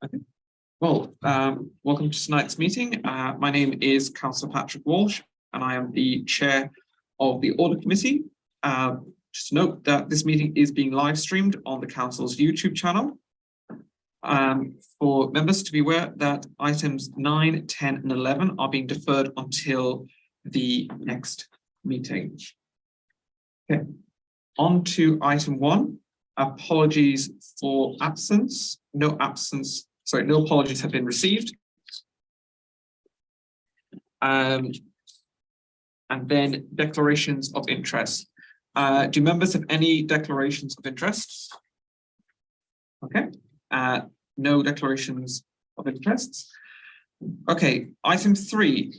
Okay. Well, welcome to tonight's meeting. My name is Councillor Patrick Walsh, and I am the chair of the Audit Committee. Just note that this meeting is being live streamed on the Council's YouTube channel. For members to be aware that items 9, 10, and 11 are being deferred until the next meeting. Okay. On to item 1. Apologies for absence. No apologies have been received. And then declarations of interest. Do members have any declarations of interest? Okay. No declarations of interest. Okay. Item 3,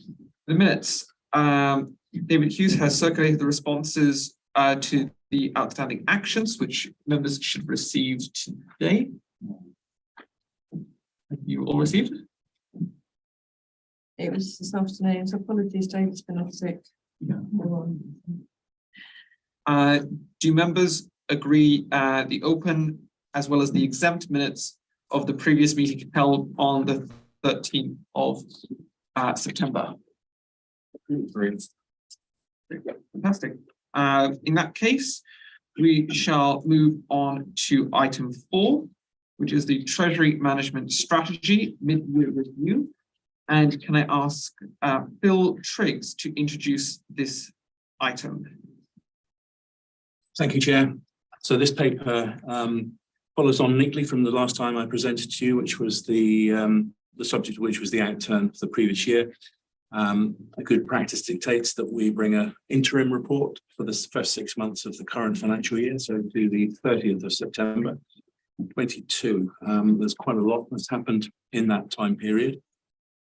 the minutes. David Hughes has circulated the responses to the outstanding actions, which members should receive today. Have you all received? It was this afternoon, so apologies, David's been off sick. Yeah. Do members agree the open as well as the exempt minutes of the previous meeting held on the 13th of September? Great. Fantastic. In that case, we shall move on to item 4, which is the Treasury Management Strategy Mid-Year Review. And can I ask Phil Triggs to introduce this item? Thank you, Chair. So this paper follows on neatly from the last time I presented to you, which was the subject of which was the outturn for the previous year. A good practice dictates that we bring an interim report for the first 6 months of the current financial year, so to the 30th of September 22. There's quite a lot that's happened in that time period,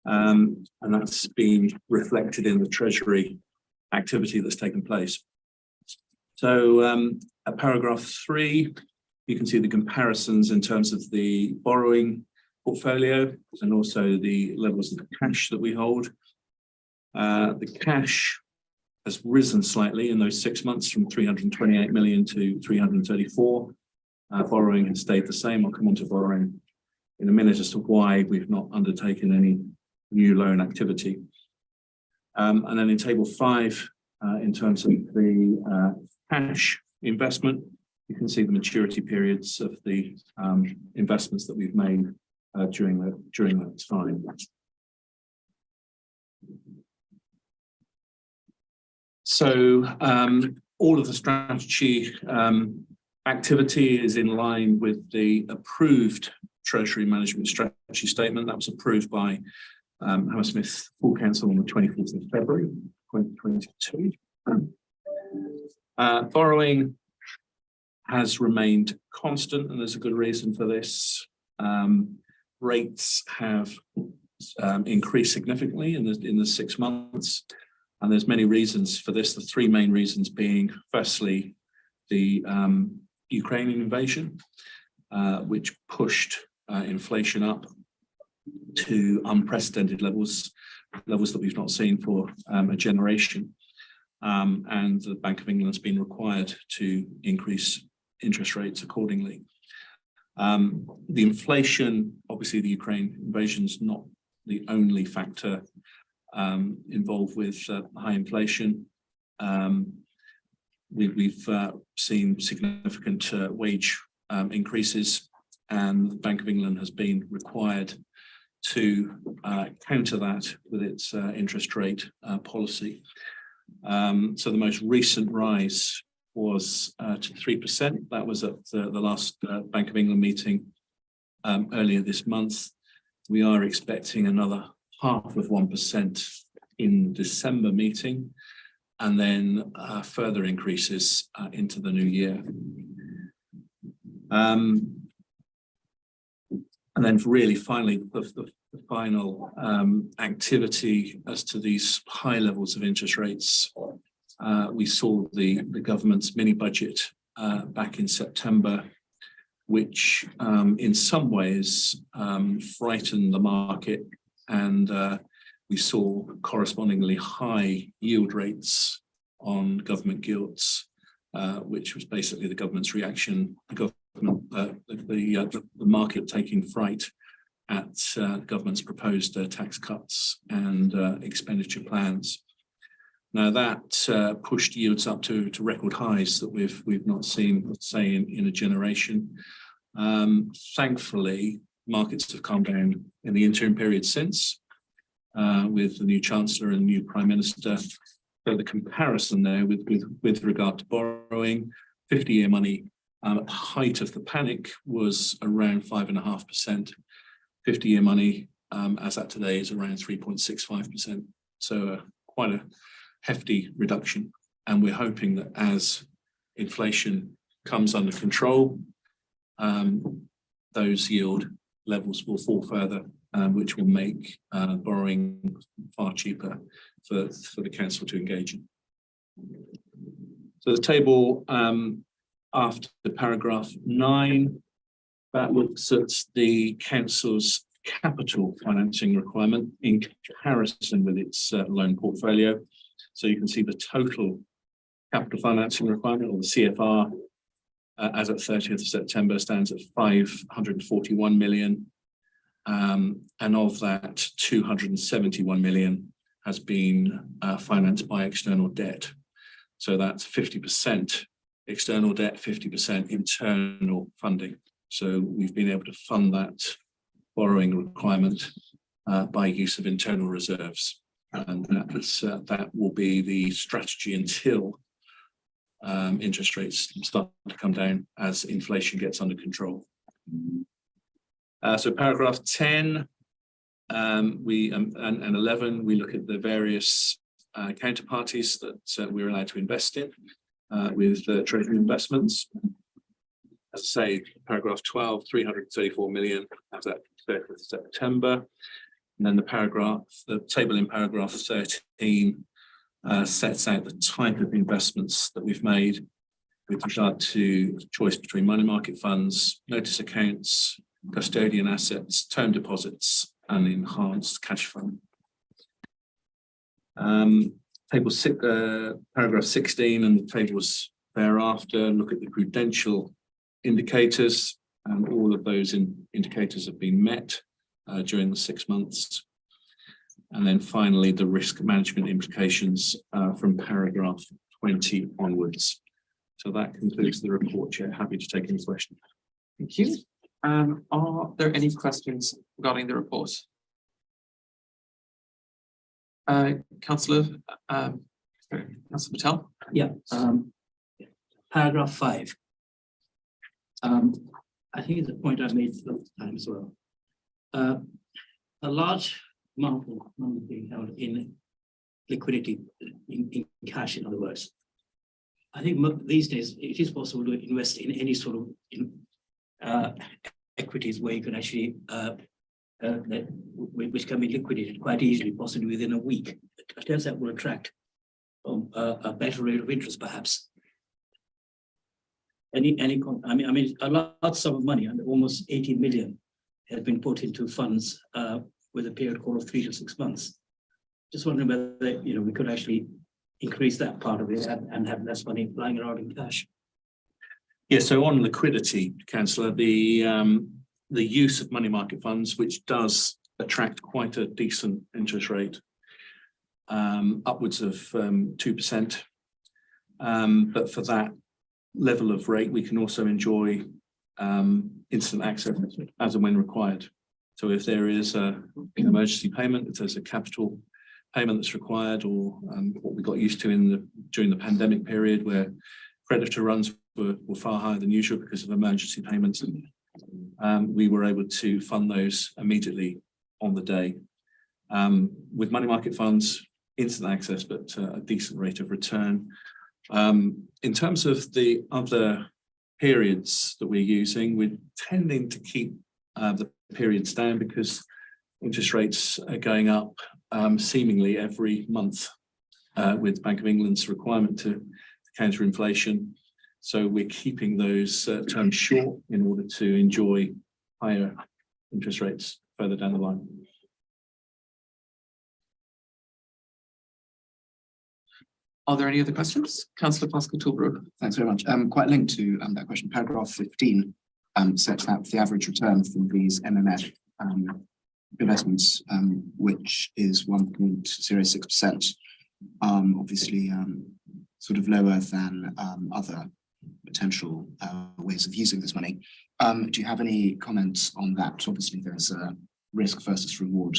and that's been reflected in the Treasury activity that's taken place. So at paragraph 3, you can see the comparisons in terms of the borrowing portfolio and also the levels of cash that we hold. The cash has risen slightly in those 6 months from 328 million to 334. Borrowing has stayed the same. I'll come on to borrowing in a minute as to why we've not undertaken any new loan activity. And then in table 5, in terms of the cash investment, you can see the maturity periods of the investments that we've made during that time. So all of the strategy activity is in line with the approved Treasury Management Strategy Statement that was approved by Hammersmith Full Council on the 24th of February 2022. Borrowing has remained constant, and there's a good reason for this. Rates have increased significantly in the 6 months. And there's many reasons for this. The 3 main reasons being, firstly, the Ukrainian invasion, which pushed inflation up to unprecedented levels that we've not seen for a generation. And the Bank of England has been required to increase interest rates accordingly. The inflation, obviously the Ukraine invasion is not the only factor involved with high inflation. We've seen significant wage increases, and the Bank of England has been required to counter that with its interest rate policy. So the most recent rise was to 3%. That was at the last Bank of England meeting earlier this month. We are expecting another 0.5% in December meeting, and then further increases into the new year. And then really finally, the final activity as to these high levels of interest rates. We saw the government's mini budget back in September, which in some ways frightened the market, and we saw correspondingly high yield rates on government gilts, which was basically the government's reaction, the market taking fright at the government's proposed tax cuts and expenditure plans. Now that pushed yields up to record highs that we've not seen, let's say, in a generation. Thankfully, markets have calmed down in the interim period since, with the new Chancellor and new Prime Minister. So the comparison there with regard to borrowing, 50-year money at the height of the panic was around 5.5%. 50-year money, as at today, is around 3.65%. So quite a hefty reduction. And we're hoping that as inflation comes under control, those yield levels will fall further, which will make borrowing far cheaper for the council to engage in. So the table after paragraph 9, that looks at the council's capital financing requirement in comparison with its loan portfolio. So you can see the total capital financing requirement, or the CFR, as at 30th of September stands at 541 million. And of that, 271 million has been financed by external debt. So that's 50% external debt, 50% internal funding. So we've been able to fund that borrowing requirement by use of internal reserves. And that will be the strategy until interest rates start to come down as inflation gets under control. So paragraph 10 and 11, we look at the various counterparties that we're allowed to invest in with treasury investments. As I say, paragraph 12, 334 million as at 30th of September. And then the table in paragraph 13 sets out the type of investments that we've made with regard to choice between money market funds, notice accounts, custodian assets, term deposits, and enhanced cash fund. Table 6, paragraph 16 and the tables thereafter look at the prudential indicators, and all of those indicators have been met during the 6 months. And then finally, the risk management implications from paragraph 20 onwards. So that concludes the report, Chair. Happy to take any questions. Thank you. Are there any questions regarding the report? Councillor Patel? Yeah, paragraph 5. I think it's a point I made last time as well. A large amount of money being held in liquidity, in cash, in other words. I think these days it is possible to invest in any sort of equities where you can actually, which can be liquidated quite easily, possibly within a week. I guess that will attract a better rate of interest, perhaps. I mean, a large sum of money, almost 80 million, has been put into funds with a period called 3 to 6 months. Just wondering whether we could actually increase that part of it and have less money lying around in cash. Yeah. So on liquidity, Councillor, the use of money market funds, which does attract quite a decent interest rate, upwards of 2%. But for that level of rate, we can also enjoy instant access as and when required. So if there is an emergency payment, if there's a capital payment that's required, or what we got used to during the pandemic period, where creditor runs were far higher than usual because of emergency payments, we were able to fund those immediately on the day. With money market funds, instant access, but a decent rate of return. In terms of the other periods that we're using, we're tending to keep the periods down because interest rates are going up seemingly every month with Bank of England's requirement to counter inflation. So we're keeping those terms short in order to enjoy higher interest rates further down the line. Are there any other questions? Councillor Pascal-Tilbrook. Thanks very much. Quite linked to that question, paragraph 15 sets out the average return from these MMF investments, which is 1.06%. Obviously, sort of lower than other potential ways of using this money. Do you have any comments on that? Obviously, there's a risk versus reward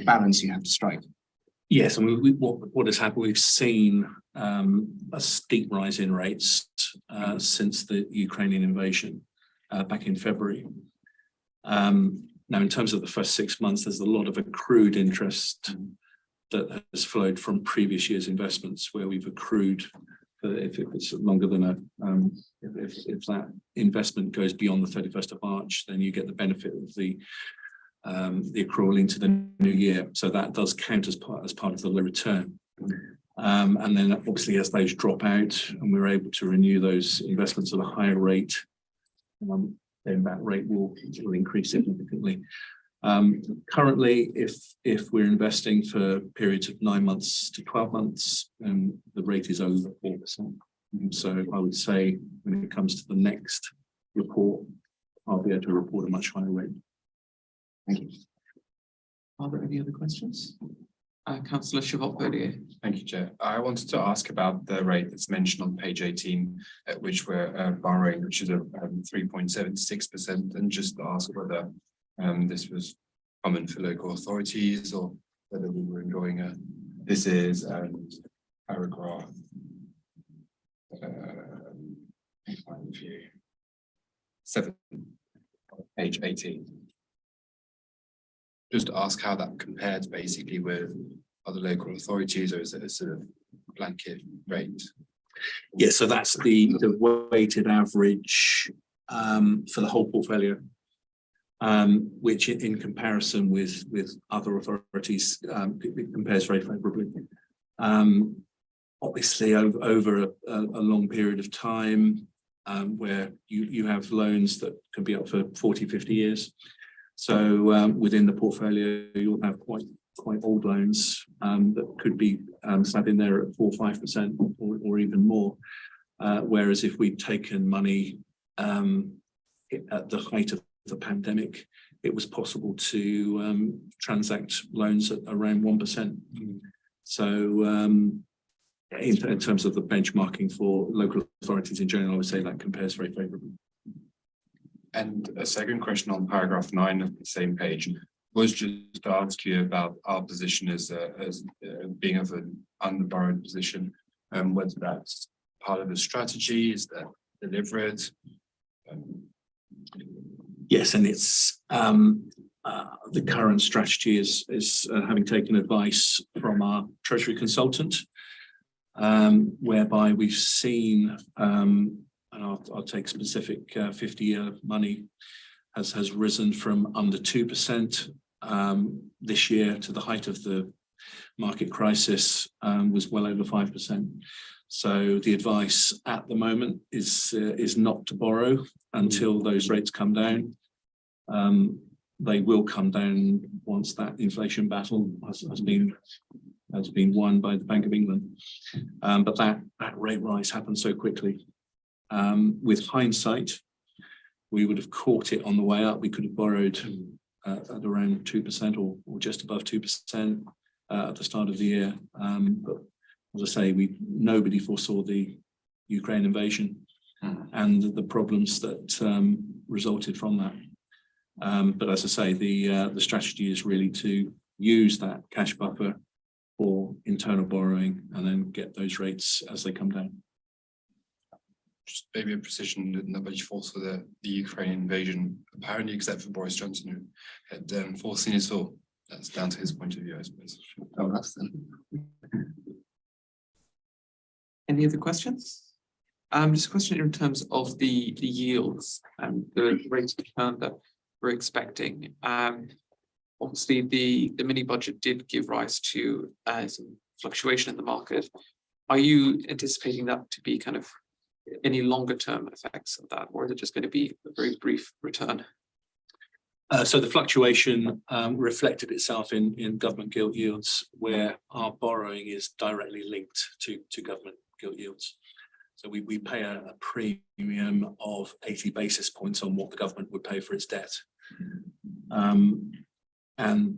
balance you have to strike. Yes, and what has happened, we've seen a steep rise in rates since the Ukrainian invasion back in February. Now, in terms of the first 6 months, there's a lot of accrued interest that has flowed from previous year's investments where we've accrued, if it's longer than if that investment goes beyond the 31st of March, then you get the benefit of the accrual into the new year. So that does count as part of the return. And then obviously as those drop out and we're able to renew those investments at a higher rate, then that rate will increase significantly. Currently, if we're investing for periods of 9 months to 12 months, the rate is over 4%. So I would say when it comes to the next report, I'll be able to report a much higher rate. Thank you. Are there any other questions? Councillor Chevalier. Thank you, Chair. I wanted to ask about the rate that's mentioned on page 18, at which we're borrowing, which is a 3.76%, and just to ask whether this was common for local authorities or whether we were enjoying a. This is paragraph. Find you. 7, page 18. Just to ask how that compares basically with other local authorities, or is it a sort of blanket rate? Yeah, so that's the weighted average for the whole portfolio, which in comparison with other authorities, it compares very favourably. Obviously, over a long period of time, where you have loans that can be up for 40, 50 years. So within the portfolio, you'll have quite old loans that could be sat in there at 4 or 5% or even more. Whereas if we'd taken money at the height of the pandemic, it was possible to transact loans at around 1%. So in terms of the benchmarking for local authorities in general, I would say that compares very favourably. And a second question on paragraph 9 of the same page was just to ask you about our position as being of an underborrowed position, whether that's part of the strategy, is that deliberate? Yes, and it's the current strategy is having taken advice from our Treasury consultant, whereby we've seen, and I'll take specific 50-year money has risen from under 2% this year to the height of the market crisis was well over 5%. So the advice at the moment is not to borrow until those rates come down. They will come down once that inflation battle has been won by the Bank of England. But that rate rise happened so quickly. With hindsight, we would have caught it on the way up. We could have borrowed at around 2% or just above 2% at the start of the year. But as I say, nobody foresaw the Ukraine invasion and the problems that resulted from that. But as I say, the strategy is really to use that cash buffer for internal borrowing and then get those rates as they come down. Just maybe a precision that nobody foresaw the Ukraine invasion, apparently, except for Boris Johnson, who had foreseen it all. That's down to his point of view, I suppose. Oh, that's them. Any other questions? Just a question in terms of the yields and the rate of return that we're expecting. Obviously, the mini budget did give rise to some fluctuation in the market. Are you anticipating that to be kind of any longer term effects of that, or is it just going to be a very brief return? So the fluctuation reflected itself in government gilt yields, where our borrowing is directly linked to government gilt yields. So we pay a premium of 80 basis points on what the government would pay for its debt. And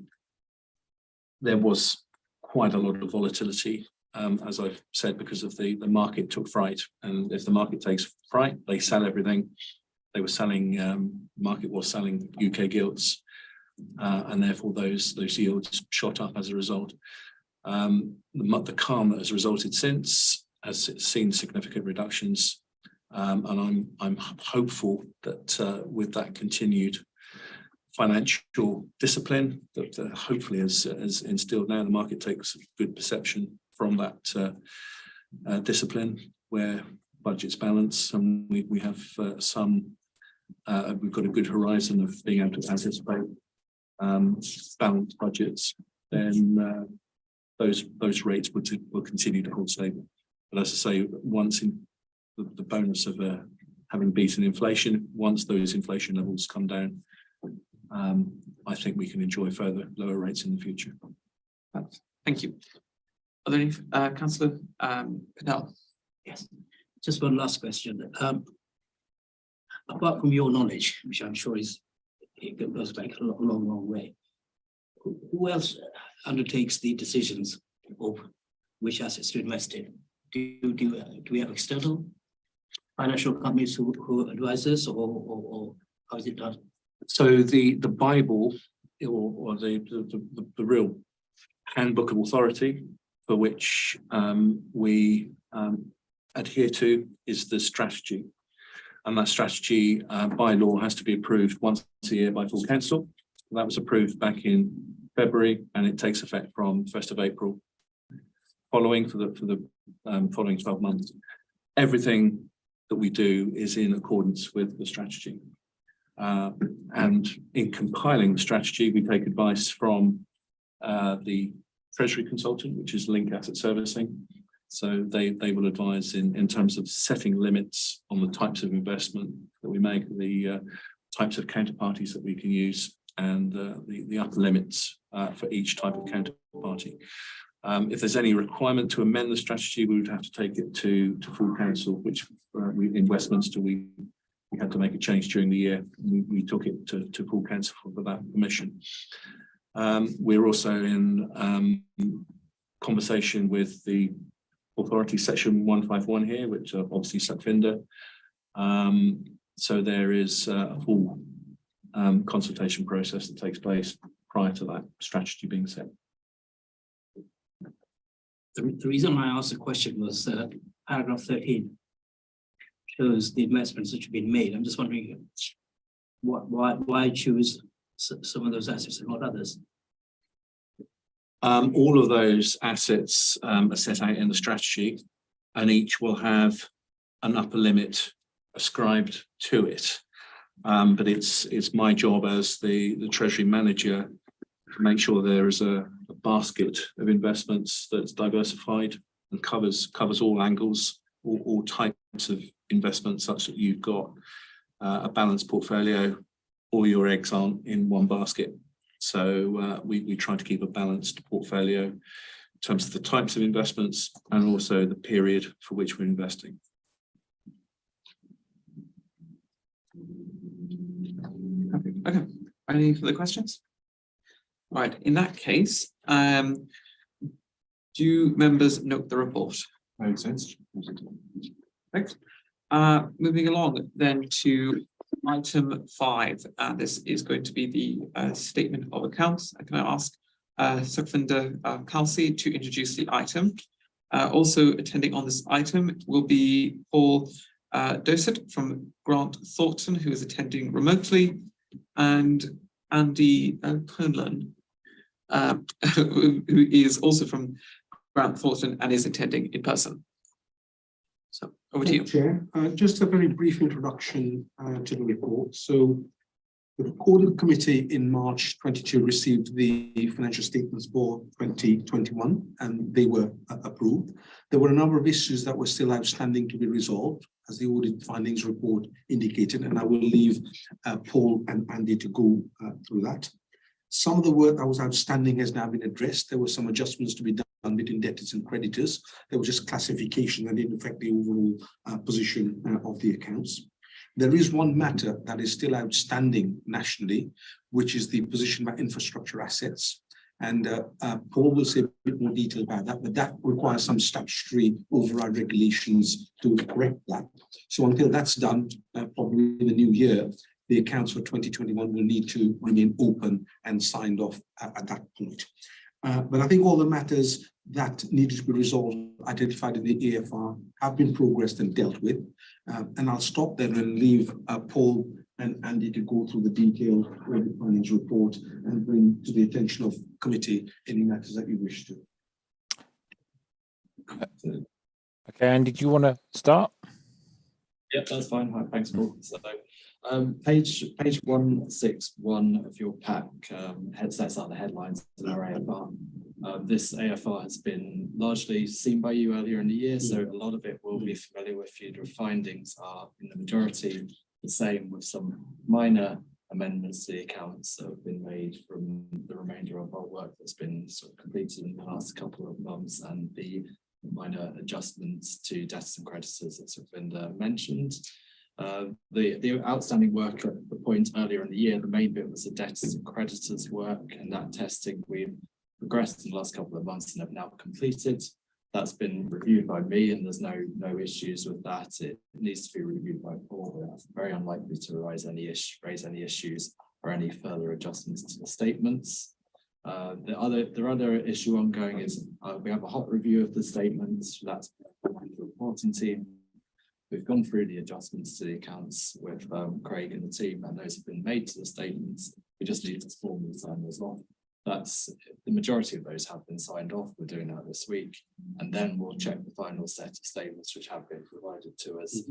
there was quite a lot of volatility, as I've said, because of the market took fright. And if the market takes fright, they sell everything. They were selling, market was selling UK gilts, and therefore those yields shot up as a result. The calm that has resulted since has seen significant reductions, and I'm hopeful that with that continued financial discipline that hopefully is instilled now, the market takes good perception from that discipline where budgets balance, and we have we've got a good horizon of being able to anticipate balanced budgets. Then those rates will continue to hold stable. But as I say, once in the bonus of having beaten inflation, once those inflation levels come down, I think we can enjoy further lower rates in the future. Thank you. Are there any, Councillor Patel? Yes, just one last question. Apart from your knowledge, which I'm sure it goes back a long way, who else undertakes the decisions of which assets to invest in? Do we have external financial companies who advise us, or how is it done? So the Bible, or the real handbook of authority for which we adhere to, is the strategy. And that strategy by law has to be approved once a year by full council. That was approved back in February, and it takes effect from 1st of April following for the following 12 months. Everything that we do is in accordance with the strategy. And in compiling the strategy, we take advice from the Treasury consultant, which is Link Asset Servicing. So they will advise in terms of setting limits on the types of investment that we make, the types of counterparties that we can use, and the upper limits for each type of counterparty. If there's any requirement to amend the strategy, we would have to take it to full council, which in Westminster we had to make a change during the year. We took it to full council for that permission. We're also in conversation with the authority section 151 here, which are obviously Sacfinda. So there is a full consultation process that takes place prior to that strategy being set. The reason I asked the question was paragraph 13 shows the investments that have been made. I'm just wondering why choose some of those assets and not others? All of those assets are set out in the strategy, and each will have an upper limit ascribed to it. But it's my job as the Treasury manager to make sure there is a basket of investments that's diversified and covers all angles, all types of investments, such that you've got a balanced portfolio. All your eggs aren't in one basket. So we try to keep a balanced portfolio in terms of the types of investments and also the period for which we're investing. Okay. Any further questions? Right. In that case, do members note the report? Makes sense. Thanks. Moving along then to item 5. This is going to be the statement of accounts. Can I ask Sukhinder Khalsi to introduce the item? Also attending on this item will be Paul Dosett from Grant Thornton, who is attending remotely, and Andy Conlon, who is also from Grant Thornton and is attending in person. So over to you. Chair, just a very brief introduction to the report. So the Audit Committee in March 22 received the financial statements for 2021 and they were approved. There were a number of issues that were still outstanding to be resolved, as the audit findings report indicated, and I will leave Paul and Andy to go through that. Some of the work that was outstanding has now been addressed. There were some adjustments to be done between debtors and creditors. There was just classification that didn't affect the overall position of the accounts. There is one matter that is still outstanding nationally, which is the position about infrastructure assets. And Paul will say a bit more detail about that, but that requires some statutory override regulations to correct that. So until that's done, probably in the new year, the accounts for 2021 will need to remain open and signed off at that point. But I think all the matters that needed to be resolved, identified in the AFR, have been progressed and dealt with. And I'll stop there and leave Paul and Andy to go through the detail of the findings report and bring to the attention of committee any matters that you wish to. Okay, Andy, do you want to start? Yep, that's fine. Hi, thanks, Paul. So, page 161 of your pack sets out the headlines of our AFR. This AFR has been largely seen by you earlier in the year, so a lot of it will be familiar with you. The findings are, in the majority, the same, with some minor amendments to the accounts that have been made from the remainder of our work that's been sort of completed in the last couple of months, and the minor adjustments to debtors and creditors that have been mentioned. The outstanding work at the point earlier in the year, the main bit was the debtors and creditors work, and that testing we've progressed in the last couple of months and have now completed. That's been reviewed by me, and there's no issues with that. It needs to be reviewed by Paul. It's very unlikely to raise any issues or any further adjustments to the statements. The other issue ongoing is we have a hot review of the statements. That's the reporting team. We've gone through the adjustments to the accounts with Craig and the team, and those have been made to the statements. We just need to formally sign those off. That's the majority of those have been signed off. We're doing that this week, and then we'll check the final set of statements which have been provided to us.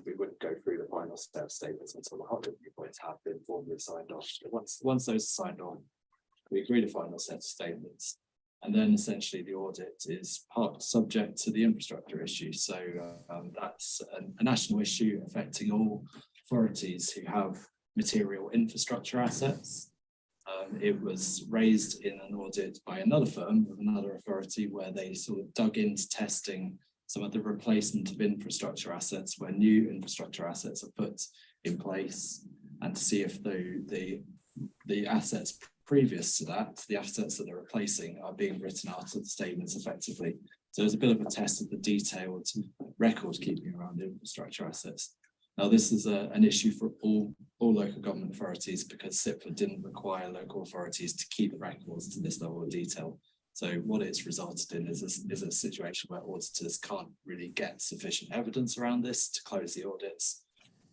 We wouldn't go through the final set of statements until the hot review points have been formally signed off. Once those are signed on, we agree the final set of statements, and then essentially the audit is part subject to the infrastructure issue. So that's a national issue affecting all authorities who have material infrastructure assets. It was raised in an audit by another firm of another authority, where they sort of dug into testing some of the replacement of infrastructure assets where new infrastructure assets are put in place, and to see if the assets previous to that, the assets that they're replacing, are being written out of the statements effectively. So there's a bit of a test of the detailed record keeping around the infrastructure assets. Now, this is an issue for all local government authorities, because SIPFA didn't require local authorities to keep records to this level of detail. So what it's resulted in is a situation where auditors can't really get sufficient evidence around this to close the audits.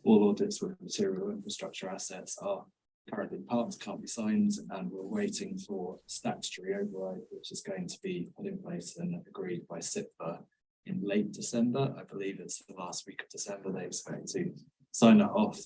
All audits with material infrastructure assets are currently parts can't be signed, and we're waiting for statutory override, which is going to be put in place and agreed by SIPFA in late December. I believe it's the last week of December they expect to sign that off,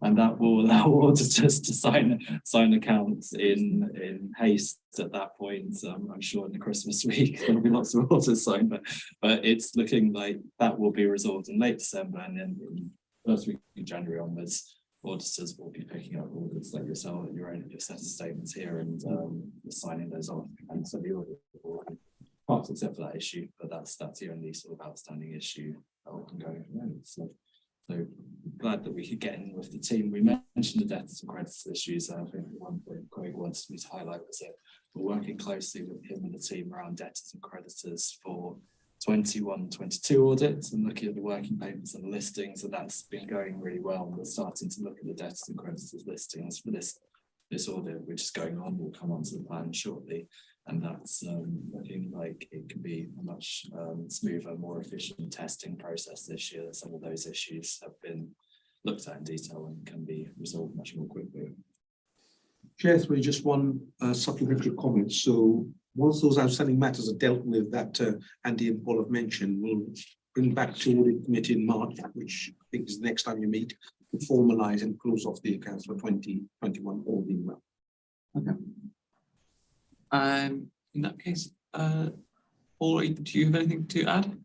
and that will allow auditors to sign accounts in haste at that point. I'm sure in the Christmas week there'll be lots of orders signed, but it's looking like that will be resolved in late December, and then in the first week of January onwards, auditors will be picking up orders like yourself, your own set of statements here, and signing those off. And so the audit will parts except for that issue, but that's the only sort of outstanding issue ongoing at the moment. So glad that we could get in with the team. We mentioned the debtors and creditors issues. I think one point Craig wanted me to highlight was that we're working closely with him and the team around debtors and creditors for 21-22 audits, and looking at the working papers and the listings, and that's been going really well. We're starting to look at the debtors and creditors listings for this audit, which is going on. We'll come onto the plan shortly, and that's looking like it can be a much smoother, more efficient testing process this year. Some of those issues have been looked at in detail and can be resolved much more quickly. Chair, through just one supplementary comment. So once those outstanding matters are dealt with that Andy and Paul have mentioned, we'll bring back to audit committee in March, which I think is the next time you meet, to formalise and close off the accounts for 2021, all being well. Okay. In that case, Paul, do you have anything to add?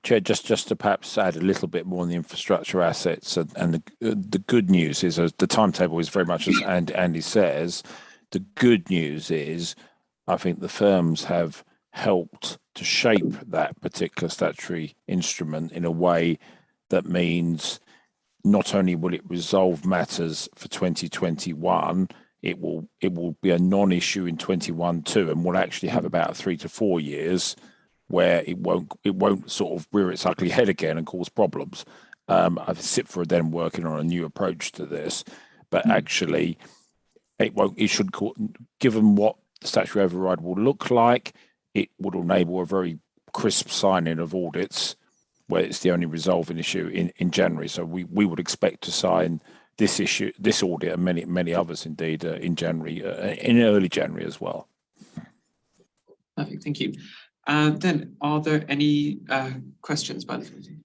Chair, just to perhaps add a little bit more on the infrastructure assets, and the good news is the timetable is very much as Andy says. The good news is I think the firms have helped to shape that particular statutory instrument in a way that means not only will it resolve matters for 2021, it will be a non-issue in 21 too, and we'll actually have about 3 to 4 years where it won't sort of rear its ugly head again and cause problems. I've SIPFA then working on a new approach to this, but actually it should, given what the statutory override will look like, it would enable a very crisp signing of audits where it's the only resolving issue in January. So we would expect to sign this audit and many others indeed in January, in early January as well. Perfect, thank you. Then are there any questions by the committee?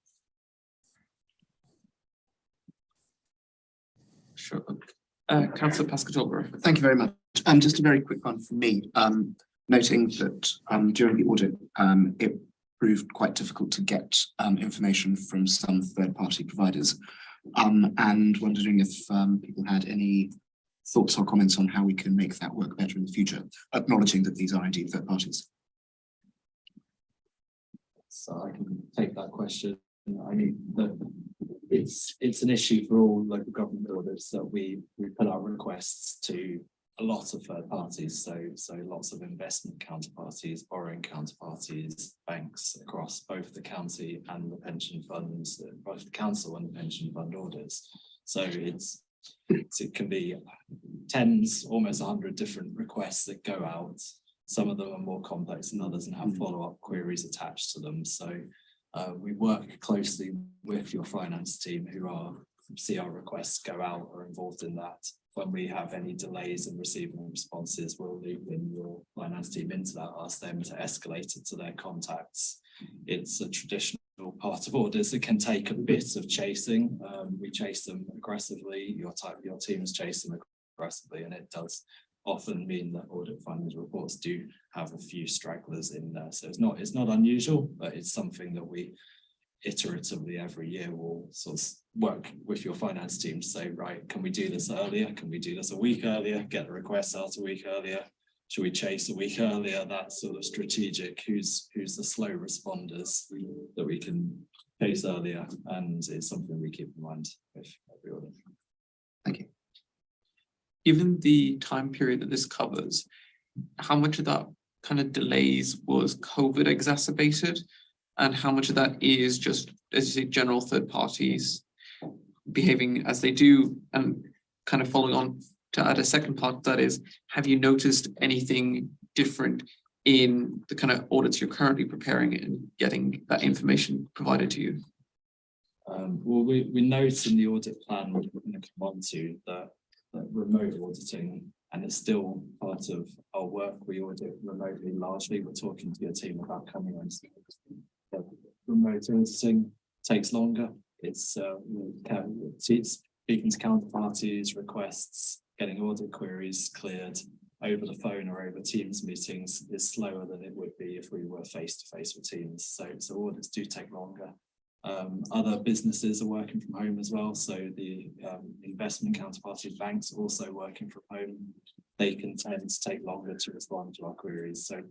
Sure. Councillor Pascal-Torgler. Thank you very much. Just a very quick one from me. Noting that during the audit, it proved quite difficult to get information from some third-party providers, and wondering if people had any thoughts or comments on how we can make that work better in the future, acknowledging that these are indeed third parties. So I can take that question. I mean, it's an issue for all local government orders that we put out requests to a lot of third parties, so lots of investment counterparties, borrowing counterparties, banks across both the county and the pension funds, both the council and the pension fund orders. So it can be tens, almost 100 different requests that go out. Some of them are more complex than others and have follow-up queries attached to them. So we work closely with your finance team who see our requests go out or involved in that. When we have any delays in receiving responses, we'll loop in your finance team into that, ask them to escalate it to their contacts. It's a traditional part of orders. It can take a bit of chasing. We chase them aggressively. Your teams chase them aggressively, and it does often mean that audit findings reports do have a few stragglers in there. So it's not unusual, but it's something that we iteratively every year will sort of work with your finance team to say, right, can we do this earlier? Can we do this a week earlier? Get the request out a week earlier? Should we chase a week earlier? That sort of strategic, who's the slow responders that we can chase earlier, and it's something we keep in mind with every audit. Thank you. Given the time period that this covers, how much of that kind of delays was COVID exacerbated? And how much of that is just, as you say, general third parties behaving as they do? And kind of following on to add a second part, that is, have you noticed anything different in the kind of audits you're currently preparing and getting that information provided to you? Well, we note in the audit plan we're going to come on to that remote auditing, and it's still part of our work. We audit remotely largely. We're talking to your team about coming on. Remote auditing takes longer. It's speaking to counterparties, requests, getting audit queries cleared over the phone or over Teams meetings is slower than it would be if we were face-to-face with teams. So audits do take longer. Other businesses are working from home as well. So the investment counterparty banks are also working from home. They can tend to take longer to respond to our queries. So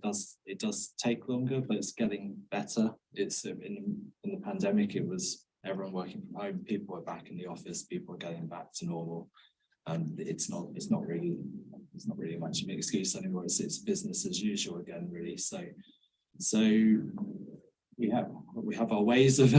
it does take longer, but it's getting better. It's in the pandemic, it was everyone working from home. People are back in the office. People are getting back to normal. And it's not really much of an excuse anymore. It's business as usual again, really. So we have our ways of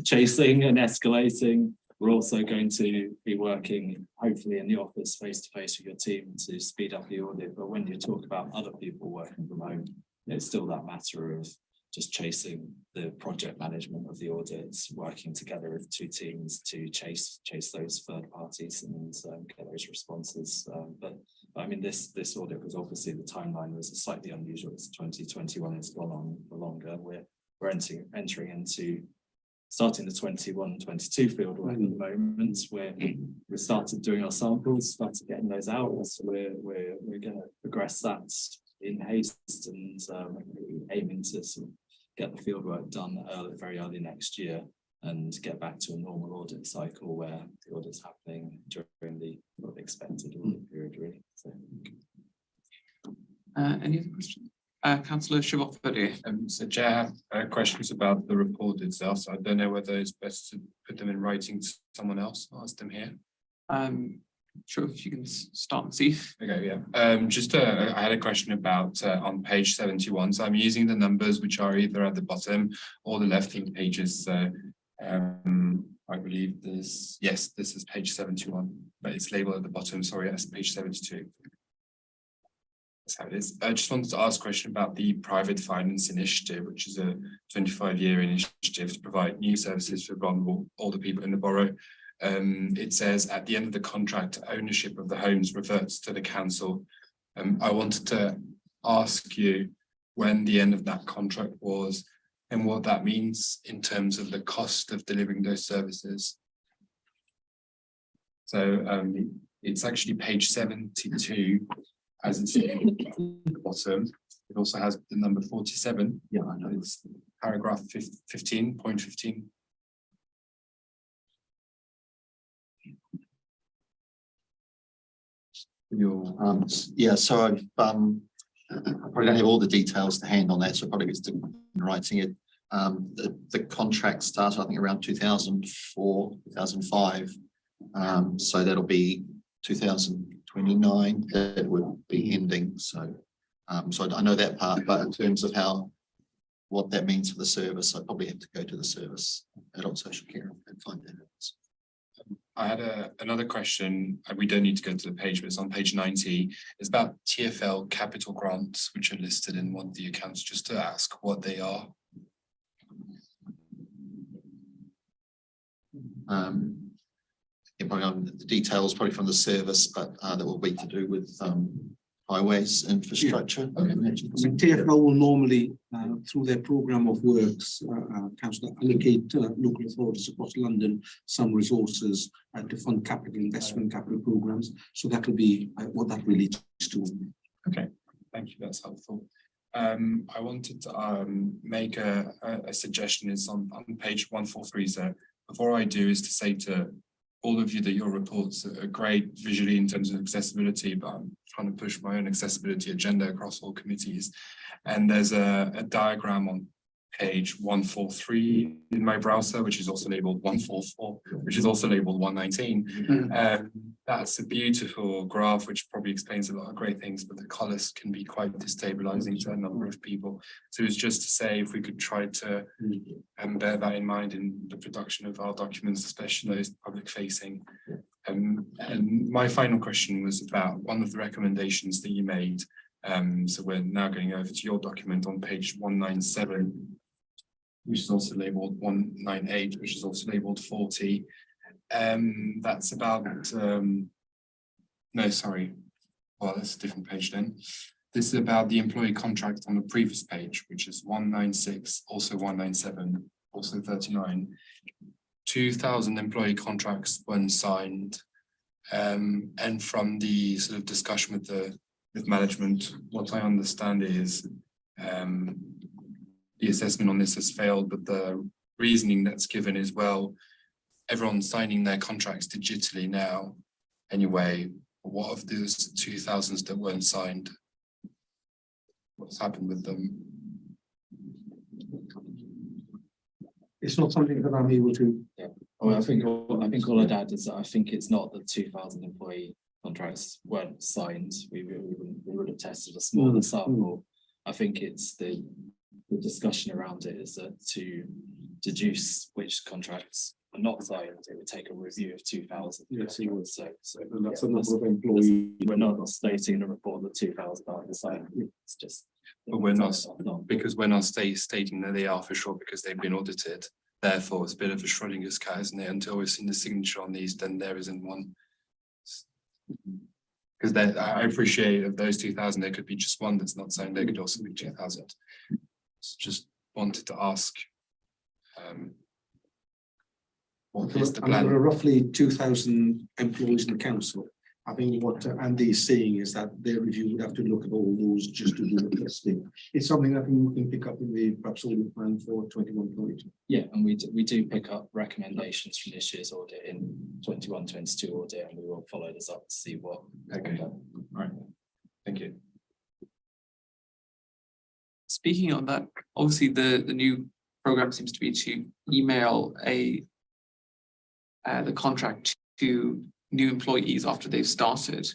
chasing and escalating. We're also going to be working, hopefully in the office, face-to-face with your team to speed up the audit. But when you talk about other people working from home, it's still that matter of just chasing the project management of the audits, working together with two teams to chase those third parties and get those responses. But I mean, this audit was obviously, the timeline was slightly unusual. It's 2021, it's gone on for longer. We're entering into starting the 21-22 field work at the moment, where we started doing our samples, started getting those out. So we're going to progress that in haste and aiming to sort of get the field work done very early next year and get back to a normal audit cycle where the audit's happening during the expected audit period, really. So. Any other questions? Councillor Chabot-Ferrier. So Chair, I have questions about the report itself. So I don't know whether it's best to put them in writing someone else, I'll ask them here. Sure, if you can start and see. Okay, yeah. I had a question about on page 71. So I'm using the numbers which are either at the bottom or the left-hand pages. So I believe this is page 71, but it's labeled at the bottom. Sorry, that's page 72. That's how it is. I just wanted to ask a question about the private finance initiative, which is a 25-year initiative to provide new services for vulnerable older people in the borough. It says at the end of the contract, ownership of the homes reverts to the council. I wanted to ask you when the end of that contract was and what that means in terms of the cost of delivering those services. So it's actually page 72 as it's at the bottom. It also has the number 47. Yeah, I know. It's paragraph 15.15. Yeah, so I've I probably don't have all the details to hand on that, so probably gets to writing it. The contract started, I think, around 2004, 2005. So that'll be 2029 that would be ending. So so I know that part, but in terms of what that means for the service, I probably have to go to the service, adult social care, and find that out. I had another question. We don't need to go to the page, but it's on page 90. It's about TfL capital grants, which are listed in one of the accounts, just to ask what they are. Yeah, probably on the details, probably from the service, but that will be to do with highways infrastructure. I mean, TfL will normally, through their programme of works, council allocate local authorities across London some resources to fund capital investment, capital programmes. So that will be what that relates to. Okay, thank you. That's helpful. I wanted to make a suggestion. Is on page 143. So before I do is to say to all of you that your reports are great visually in terms of accessibility, but I'm trying to push my own accessibility agenda across all committees. And there's a diagram on page 143 in my browser, which is also labeled 144, which is also labeled 119. That's a beautiful graph, which probably explains a lot of great things, but the colors can be quite destabilizing to a number of people. So it's just to say, if we could try to bear that in mind in the production of our documents, especially those public facing. And my final question was about one of the recommendations that you made. So we're now going over to your document on page 197, which is also labeled 198, which is also labeled 40. That's about, no, sorry. Well, that's a different page then. This is about the employee contract on the previous page, which is 196, also 197, also 39. 2,000 employee contracts when signed. And from the sort of discussion with management, what I understand is the assessment on this has failed, but the reasoning that's given is, well, everyone's signing their contracts digitally now. Anyway, what of those 2,000s that weren't signed? What's happened with them? It's not something that I'm able to. Yeah. Well, I think all I'd add is that I think it's not that 2,000 employee contracts weren't signed. We would have tested a smaller sample. I think it's the discussion around it is that to deduce which contracts are not signed, it would take a review of 2,000. Yes, So and that's a number of employees. we're not stating in the report that 2,000 aren't signed. It's just. But we're not, because we're not stating that they are for sure because they've been audited. Therefore, it's a bit of a Schrodinger's cat, isn't it? Until we've seen the signature on these, then there isn't one. Because I appreciate of those 2,000, there could be just one that's not signed. There could also be 2,000. So just wanted to ask, what is the plan? There are roughly 2,000 employees in the council. I think what Andy is saying is that their review would have to look at all those just to do the testing. It's something that we can pick up in the perhaps audit plan for 21-22. Yeah, and we do pick up recommendations from this year's audit in 21-22 audit, and we will follow this up to see what. Okay, all right, thank you. Speaking on that, obviously the new program seems to be to email the contract to new employees after they've started,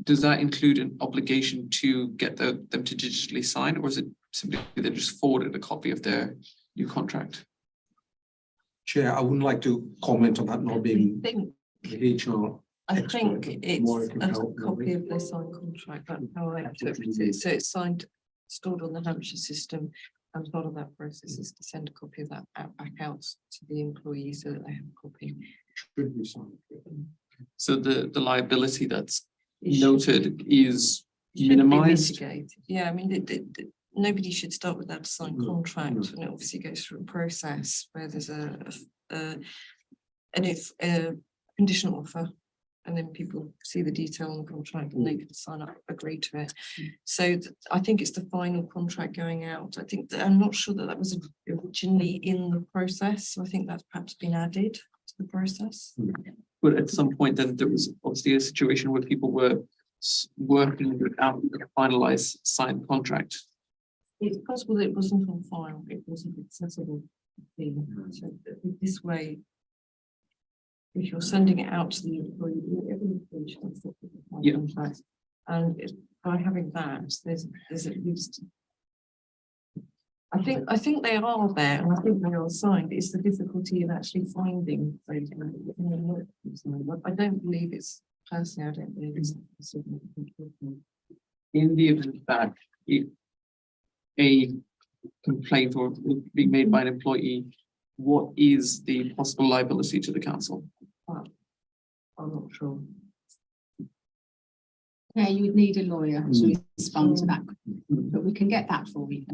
does that include an obligation to get them to digitally sign, or is it simply they just forwarded a copy of their new contract? Chair, I wouldn't like to comment on that, not I being think, the HR. I expert, think but it's Maura can a help, copy maybe. of their signed contract, that's how I interpret it. So it's signed, stored on the Hampshire system, and part of that process is to send a copy of that back out to the employee so that they have a copy. Should be signed. So the liability that's It should- noted is should be minimized. mitigated. Yeah, I mean, nobody should start with that signed No, contract, no. and it obviously goes through a process where there's a conditional offer, and then people see the detail on the contract and they can sign up, agree to it. So I think it's the final contract going out. I think that I'm not sure that was originally in the process. So I think that's perhaps been added to the process. But at some point, then there was obviously a situation where people were working out a finalized signed contract. It's possible that it wasn't on file, it wasn't accessible. So this way, if you're sending it out to the employee, every employee should have a Yeah. contract. And by having that, there's at least. I think they are there, and I think they are signed. It's the difficulty of actually finding those. I don't believe it's personally. I don't believe it's. In the event that a complaint or being made by an employee, what is the possible liability to the council? I'm not sure. Yeah, you would need a lawyer to respond to that, but we can get that for you.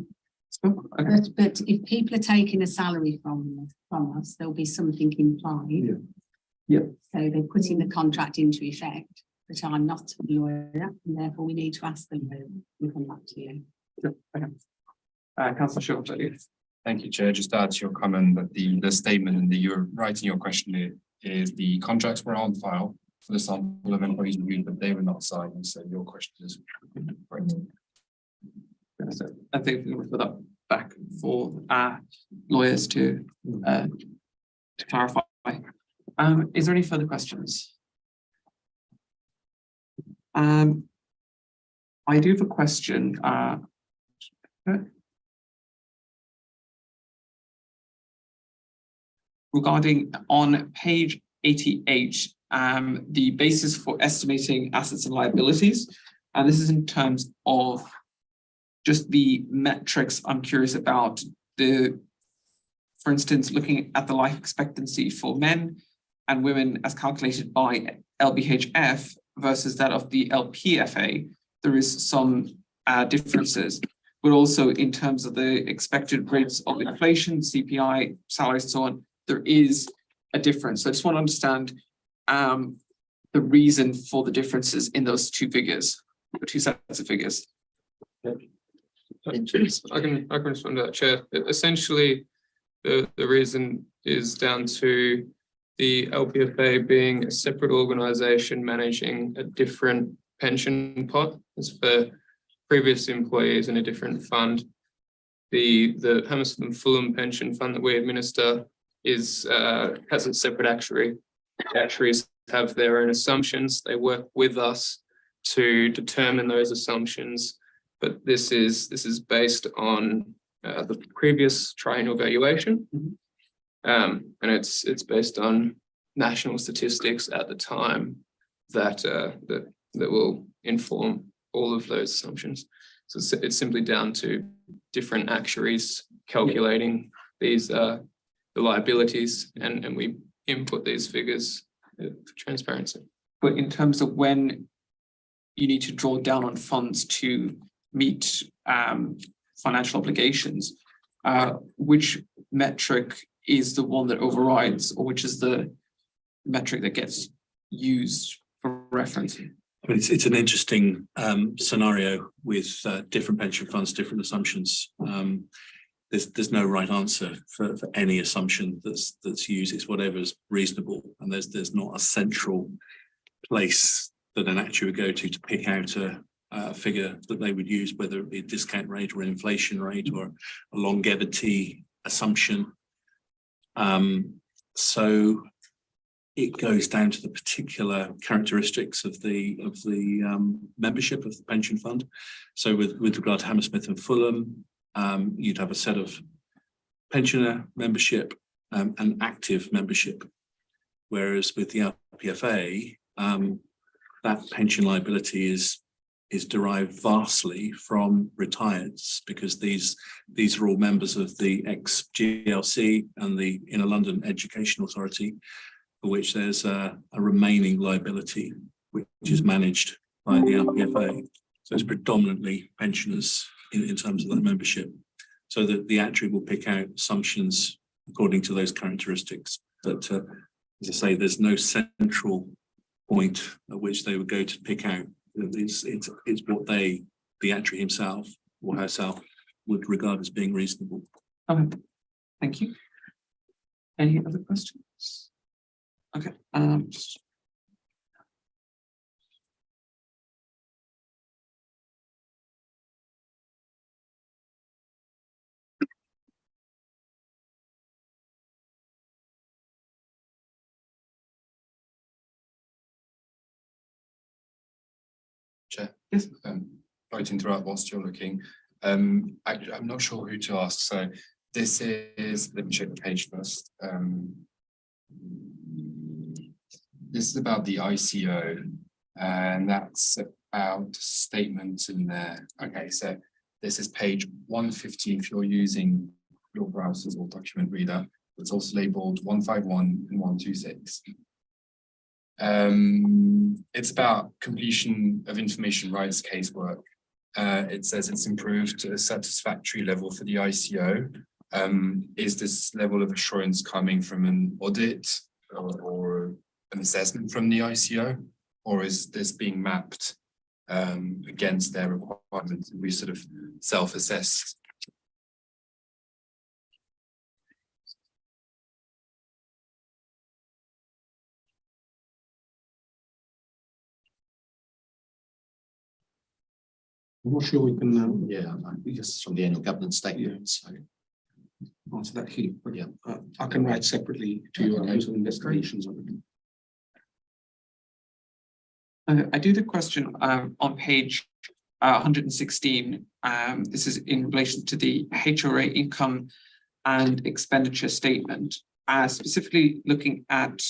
Okay. But if people are taking a salary from us, there'll be something implied. Yeah. Yeah. So they're putting the contract into effect, but I'm not a lawyer, and therefore we need to ask them. We'll come back to you. Councillor Shaw, please. Thank you, Chair. Just to add to your comment that the statement and you're right in your question is the contracts were on file for the sample of employees reviewed, but they were not signed. So your question is correct. So I think we will put that back for lawyers to clarify. Is there any further questions? I do have a question. Regarding on page 88, the basis for estimating assets and liabilities, and this is in terms of just the metrics I'm curious about. For instance, looking at the life expectancy for men and women as calculated by LBHF versus that of the LPFA, there is some differences, but also in terms of the expected rates of inflation, CPI, salaries, and so on, there is a difference. So I just want to understand the reason for the differences in those two figures, two sets of figures. I can respond to that, Chair. Essentially, the reason is down to the LPFA being a separate organisation managing a different pension pot as for previous employees in a different fund. The Hammersmith and Fulham pension fund that we administer has a separate actuary. The actuaries have their own assumptions. They work with us to determine those assumptions. But this is based on the previous triennial valuation, and it's based on national statistics at the time that will inform all of those assumptions. So it's simply down to different actuaries calculating these the liabilities, and we input these figures for transparency. But in terms of when you need to draw down on funds to meet financial obligations, which metric is the one that overrides, or which is the metric that gets used for reference? I mean, it's an interesting scenario with different pension funds, different assumptions. There's no right answer for any assumption that's used. It's whatever's reasonable, and there's not a central place that an actuary would go to pick out a figure that they would use, whether it be a discount rate or an inflation rate or a longevity assumption. So it goes down to the particular characteristics of the membership of the pension fund. So with regard to Hammersmith and Fulham, you'd have a set of pensioner membership and active membership. Whereas with the LPFA, that pension liability is derived vastly from retireds, because these are all members of the ex-GLC and the Inner London Education Authority, for which there's a remaining liability which is managed by the LPFA. So it's predominantly pensioners in terms of that membership. So that the actuary will pick out assumptions according to those characteristics. But as I say, there's no central point at which they would go to pick out. It's what the actuary himself or herself would regard as being reasonable. Okay, thank you. Any other questions? Okay, just Chair. Yes. Sorry to interrupt whilst you're looking. I'm not sure who to ask. So this is, let me check the page first. This is about the ICO, and that's about statements in there. Okay, so this is page 150 if you're using your browsers or document reader. It's also labeled 151 and 126. It's about completion of information rights casework. It says it's improved to a satisfactory level for the ICO. Is this level of assurance coming from an audit or an assessment from the ICO, or is this being mapped against their requirements? We sort of self-assess. I'm not sure we can Yeah, just from the annual governance statement, so. answer that here, but Yeah. I can write separately to you and do some investigations on it. I do the question on page 116. This is in relation to the HRA income and expenditure statement, specifically looking at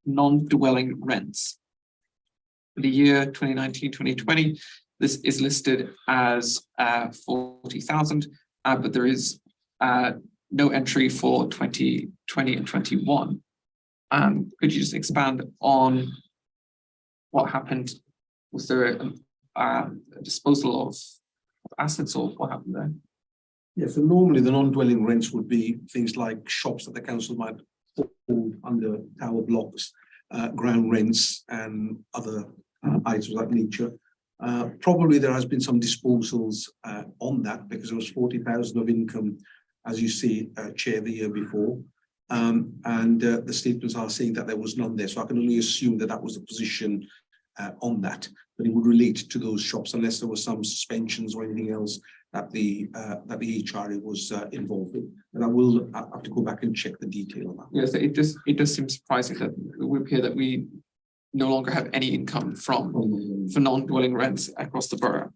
non-dwelling rents. For the year 2019-2020, this is listed as 40,000, but there is no entry for 2020 and 21. Could you just expand on what happened? Was there a disposal of assets, or what happened there? Yeah, so normally the non-dwelling rents would be things like shops that the council might fall under tower blocks, ground rents and other items of that nature. Probably there has been some disposals on that, because there was 40,000 of income, as you see, Chair, the year before. And the statements are saying that there was none there. So I can only assume that that was the position on that, but it would relate to those shops unless there was some suspensions or anything else that the HRA was involved in. And I will have to go back and check the detail on that. Yes, it does seem surprising that it would appear that we no longer have any income for non-dwelling rents across the borough.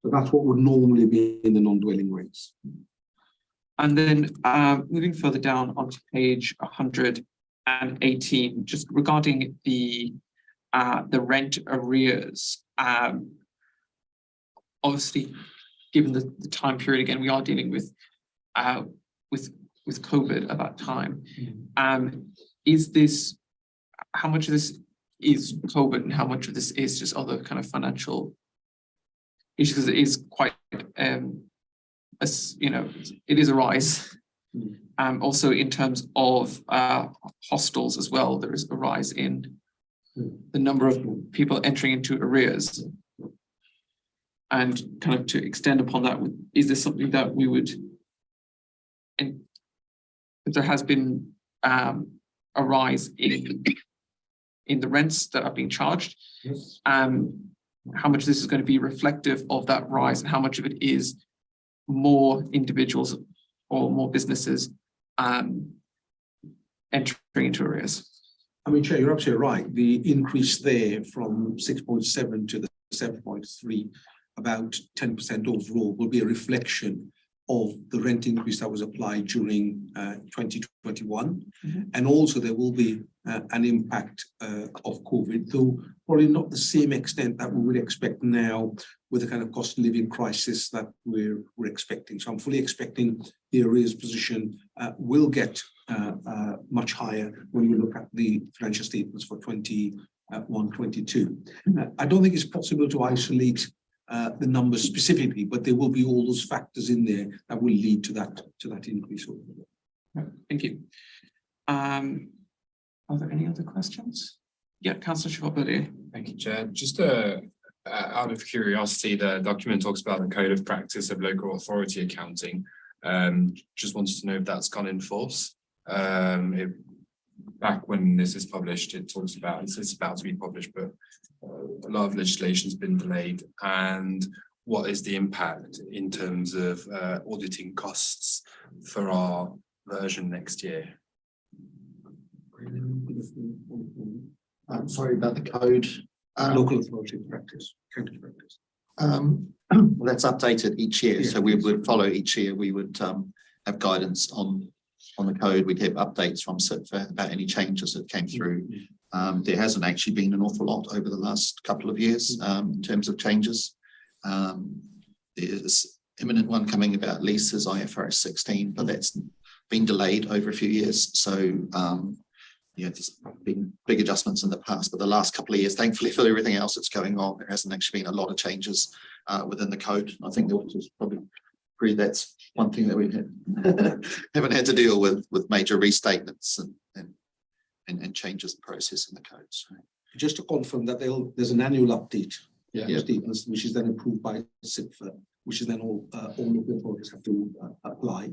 So that's what would normally be in the non-dwelling rents. And then moving further down onto page 118, just regarding the rent arrears. Obviously, given the time period, again, we are dealing with COVID at that time. Is this, how much of this is COVID and how much of this is just other kind of financial issues? Because it is quite, you know, it is a rise. Also in terms of hostels as well, there is a rise in the number of people entering into arrears. And kind of to extend upon that, is this something that we would, and if there has been a rise in the rents that are being charged, Yes. how much this is going to be reflective of that rise, and how much of it is more individuals or more businesses entering into arrears? I mean, Chair, you're absolutely right. The increase there from 6.7 to the 7.3, about 10% overall, will be a reflection of the rent increase that was applied during 2021. And also there will be an impact of COVID, though probably not the same extent that we would expect now with the kind of cost of living crisis that we're expecting. So I'm fully expecting the arrears position will get much higher when we look at the financial statements for 21-22. I don't think it's possible to isolate the numbers specifically, but there will be all those factors in there that will lead to that increase. Thank you. Are there any other questions? Yeah, Councillor Chevalier. Thank you, Chair. Just out of curiosity, the document talks about the code of practice of local authority accounting. Just wanted to know if that's gone in force. Back when this is published, it talks about it's about to be published, but a lot of legislation has been delayed. And what is the impact in terms of auditing costs for our version next year? I'm sorry about the code. Local authority practice, county practice. Well, that's updated each year, so we would follow each year. We would have guidance on the code. We'd have updates from CITFA about any changes that came through. There hasn't actually been an awful lot over the last couple of years in terms of changes. There's imminent one coming about leases, IFRS 16, but that's been delayed over a few years. So there's been big adjustments in the past, but the last couple of years, thankfully for everything else that's going on, there hasn't actually been a lot of changes within the code. I think the auditors probably agree that's one thing that we haven't had to deal with major restatements and changes in process in the code. So. Just to confirm that there's an annual update, statements, which is then approved by CITFA, which is then all local authorities have to apply.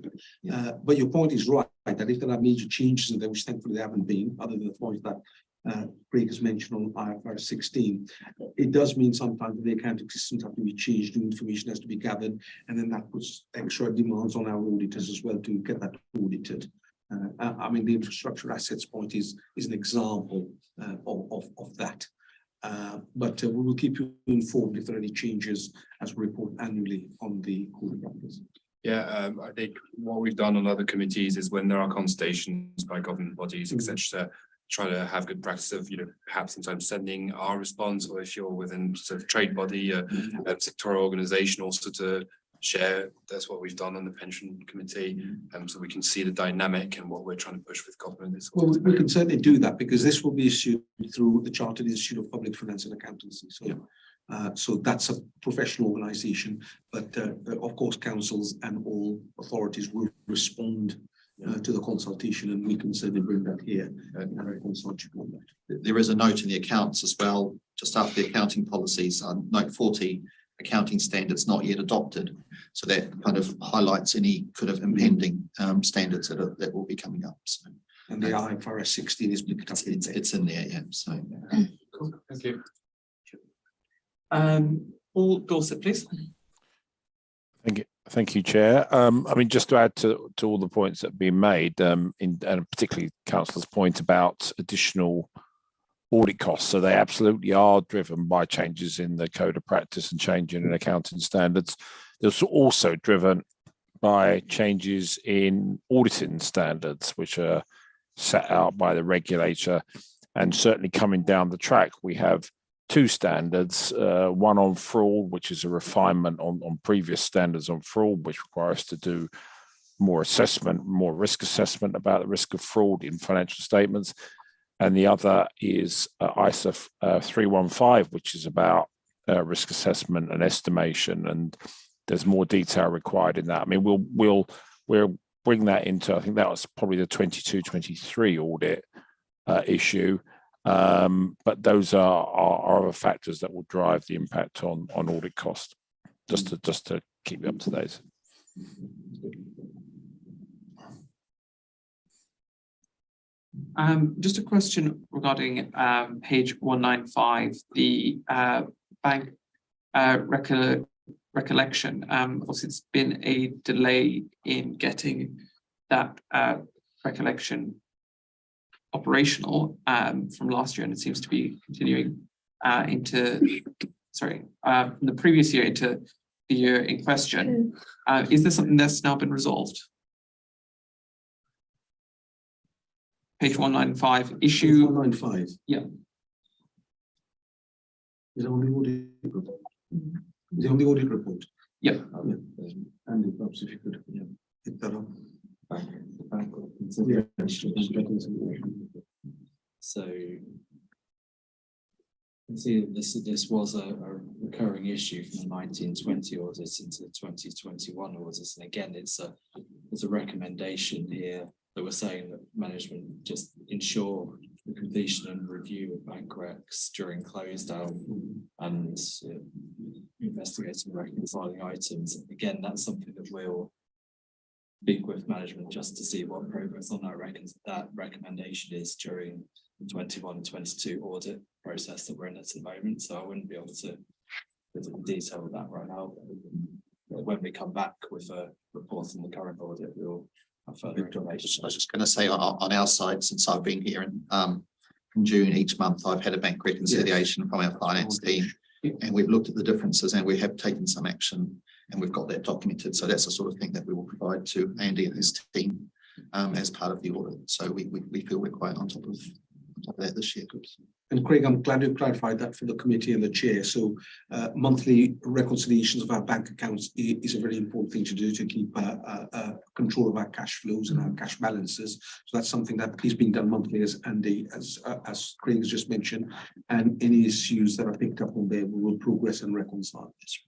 But your point is right, that if there are major changes in there, which thankfully there haven't been, other than the point that Craig has mentioned on IFRS 16, it does mean sometimes the accounting systems have to be changed, new information has to be gathered, and then that puts extra demands on our auditors as well to get that audited. I mean, the infrastructure assets point is an example of that. But we will keep you informed if there are any changes as we report annually on the code of practice. Yeah, I think what we've done on other committees is when there are consultations by government bodies, etc., try to have good practice of, perhaps sometimes sending our response, or if you're within sort of trade body, a sectoral organisation, also to share. That's what we've done on the pension committee, so we can see the dynamic and what we're trying to push with government. Well, we can certainly do that because this will be issued through the Chartered Institute of Public Finance and Accountancy. So, so that's a professional organisation, but of course, councils and all authorities will respond to the consultation, and we can certainly bring that here and consult you on that. There is a note in the accounts as well, just after the accounting policies, on note 40. Accounting standards not yet adopted, so that kind of highlights any kind of impending standards that will be coming up. So, and the IFRS 16 is picked up. It's in there, yeah. So, cool. Thank you. Paul Dorset, please. Thank you, Chair. I mean, just to add to all the points that have been made, and particularly Councillor's point about additional audit costs. So they absolutely are driven by changes in the code of practice and changing in accounting standards. They're also driven by changes in auditing standards, which are set out by the regulator. And certainly coming down the track, we have two standards, one on fraud, which is a refinement on previous standards on fraud, which require us to do more assessment, more risk assessment about the risk of fraud in financial statements. And the other is ISA 315, which is about risk assessment and estimation, and there's more detail required in that. I mean, we'll bring that into, I think that was probably the 22-23 audit issue, but those are other factors that will drive the impact on audit cost. Just to keep you up to date. Just a question regarding page 195, the bank recollection. Obviously, it's been a delay in getting that recollection operational from last year, and it seems to be continuing from the previous year into the year in question. Is this something that's now been resolved? Page 195, issue. 195. Yeah. Is it on the audit report? Is it on the audit report? Yeah. Andy, perhaps if you could, pick that up. So you can see this was a recurring issue from the 1920 audit into the 2021 audits, and again it's a recommendation here that we're saying that management just ensure the completion and review of bank recs during close down and investigating and reconciling items. Again, that's something that we'll speak with management just to see what progress on that recommendation is during the 21-22 audit process that we're in at the moment. So I wouldn't be able to go into the detail of that right now. But when we come back with a report on the current audit, we'll have further information. I was just going to say on our side, since I've been here from June each month, I've had a bank reconciliation from our finance team, and we've looked at the differences and we have taken some action, and we've got that documented. So that's the sort of thing that we will provide to Andy and his team as part of the audit. So we feel we're quite on top of that this year. And Craig, I'm glad you clarified that for the committee and the chair. So monthly reconciliations of our bank accounts is a very important thing to do to keep control of our cash flows and our cash balances. So that's something that is being done monthly, as Andy, as Craig has just mentioned. And any issues that are picked up on there, we will progress and reconcile this.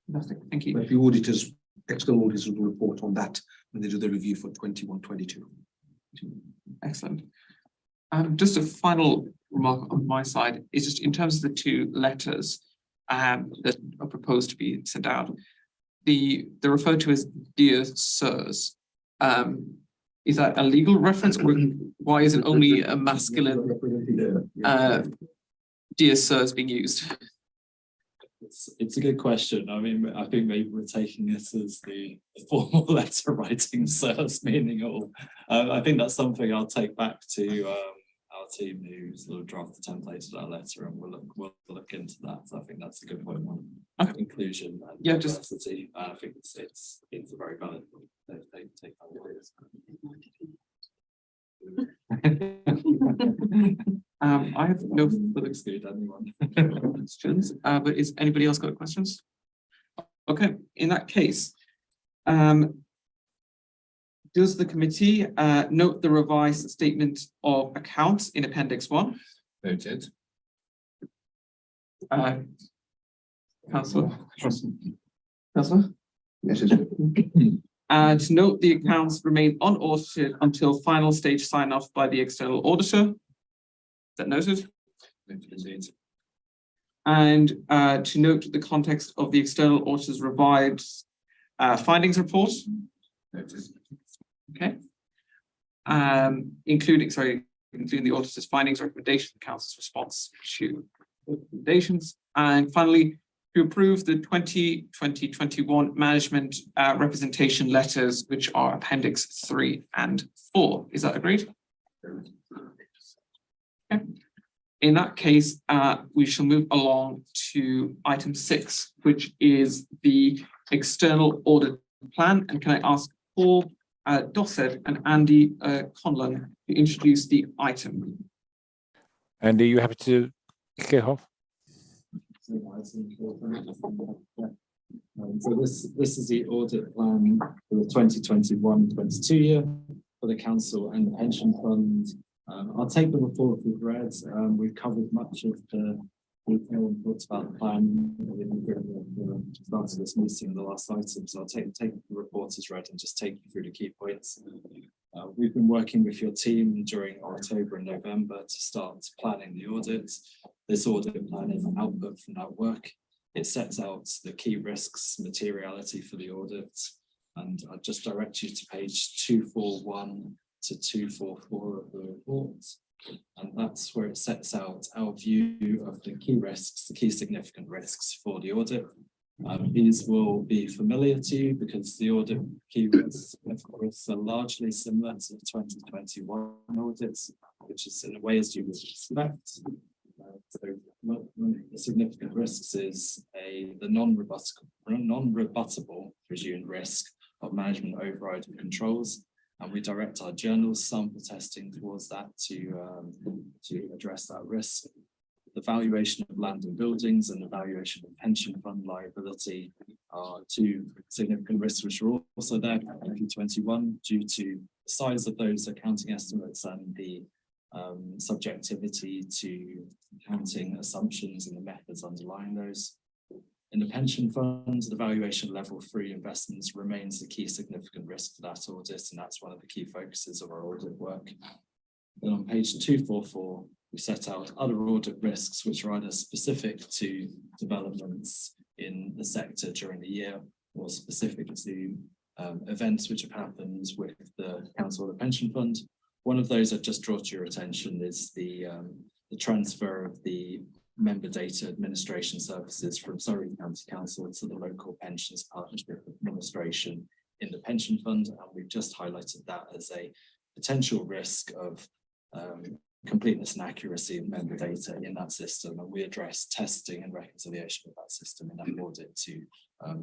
Fantastic, thank you. But the auditors, external auditors will report on that when they do the review for 21-22. Excellent. Just a final remark on my side is just in terms of the two letters that are proposed to be sent out. They're referred to as Dear Sirs. Is that a legal reference, or why is it only a masculine Dear Sirs being used? It's a good question. I mean, I think maybe we're taking this as the formal letter writing sirs meaning all. I think that's something I'll take back to our team who sort of draft the template of that letter, and we'll look into that. So I think that's a good point on inclusion and diversity. I think it's a very valid point. They take I have no further exclude anyone. questions, but is anybody else got questions? Okay, in that case, does the committee note the revised statement of accounts in Appendix 1? Noted. Councillor? To note the accounts remain unaudited until final stage sign off by the external auditor. Is that noted? Noted indeed. And to note the context of the external auditor's revised findings report. Noted. Okay. Including the auditor's findings, recommendation, the council's response to recommendations, and finally to approve the 2020-21 management representation letters, which are Appendix 3 and 4. Is that agreed? Okay. In that case, we shall move along to item 6, which is the external audit plan. And can I ask Paul Dossett and Andy Conlon to introduce the item? Andy, are you happy to kick off? So this is the audit plan for the 2021-22 year for the council and the pension fund. I'll take the report we've read. We've covered much of the detail and thoughts about the plan. Started this meeting in the last item, so I'll take the report as read and just take you through the key points. We've been working with your team during October and November to start planning the audit. This audit plan is an output from that work. It sets out the key risks, materiality for the audit, and I'll just direct you to page 241 to 244 of the report. And that's where it sets out our view of the key risks, the key significant risks for the audit. These will be familiar to you because the audit key risks are largely similar to the 2021 audits. which is in a way as you would expect. So one of the significant risks is the non-rebuttable presumed risk of management override and controls. And we direct our journals sample testing towards that to address that risk. The valuation of land and buildings and the valuation of pension fund liability are two significant risks which are also there in 2021 due to the size of those accounting estimates and the subjectivity to accounting assumptions and the methods underlying those. In the pension funds, the valuation level 3 investments remains the key significant risk for that audit, and that's one of the key focuses of our audit work. Then on page 244, we set out other audit risks which are either specific to developments in the sector during the year or specific to events which have happened with the council or the pension fund. One of those I've just drawn to your attention is the transfer of the member data administration services from Surrey County Council to the local pensions partnership administration in the pension fund, and we've just highlighted that as a potential risk of completeness and accuracy of member data in that system, and we address testing and reconciliation of that system in that audit to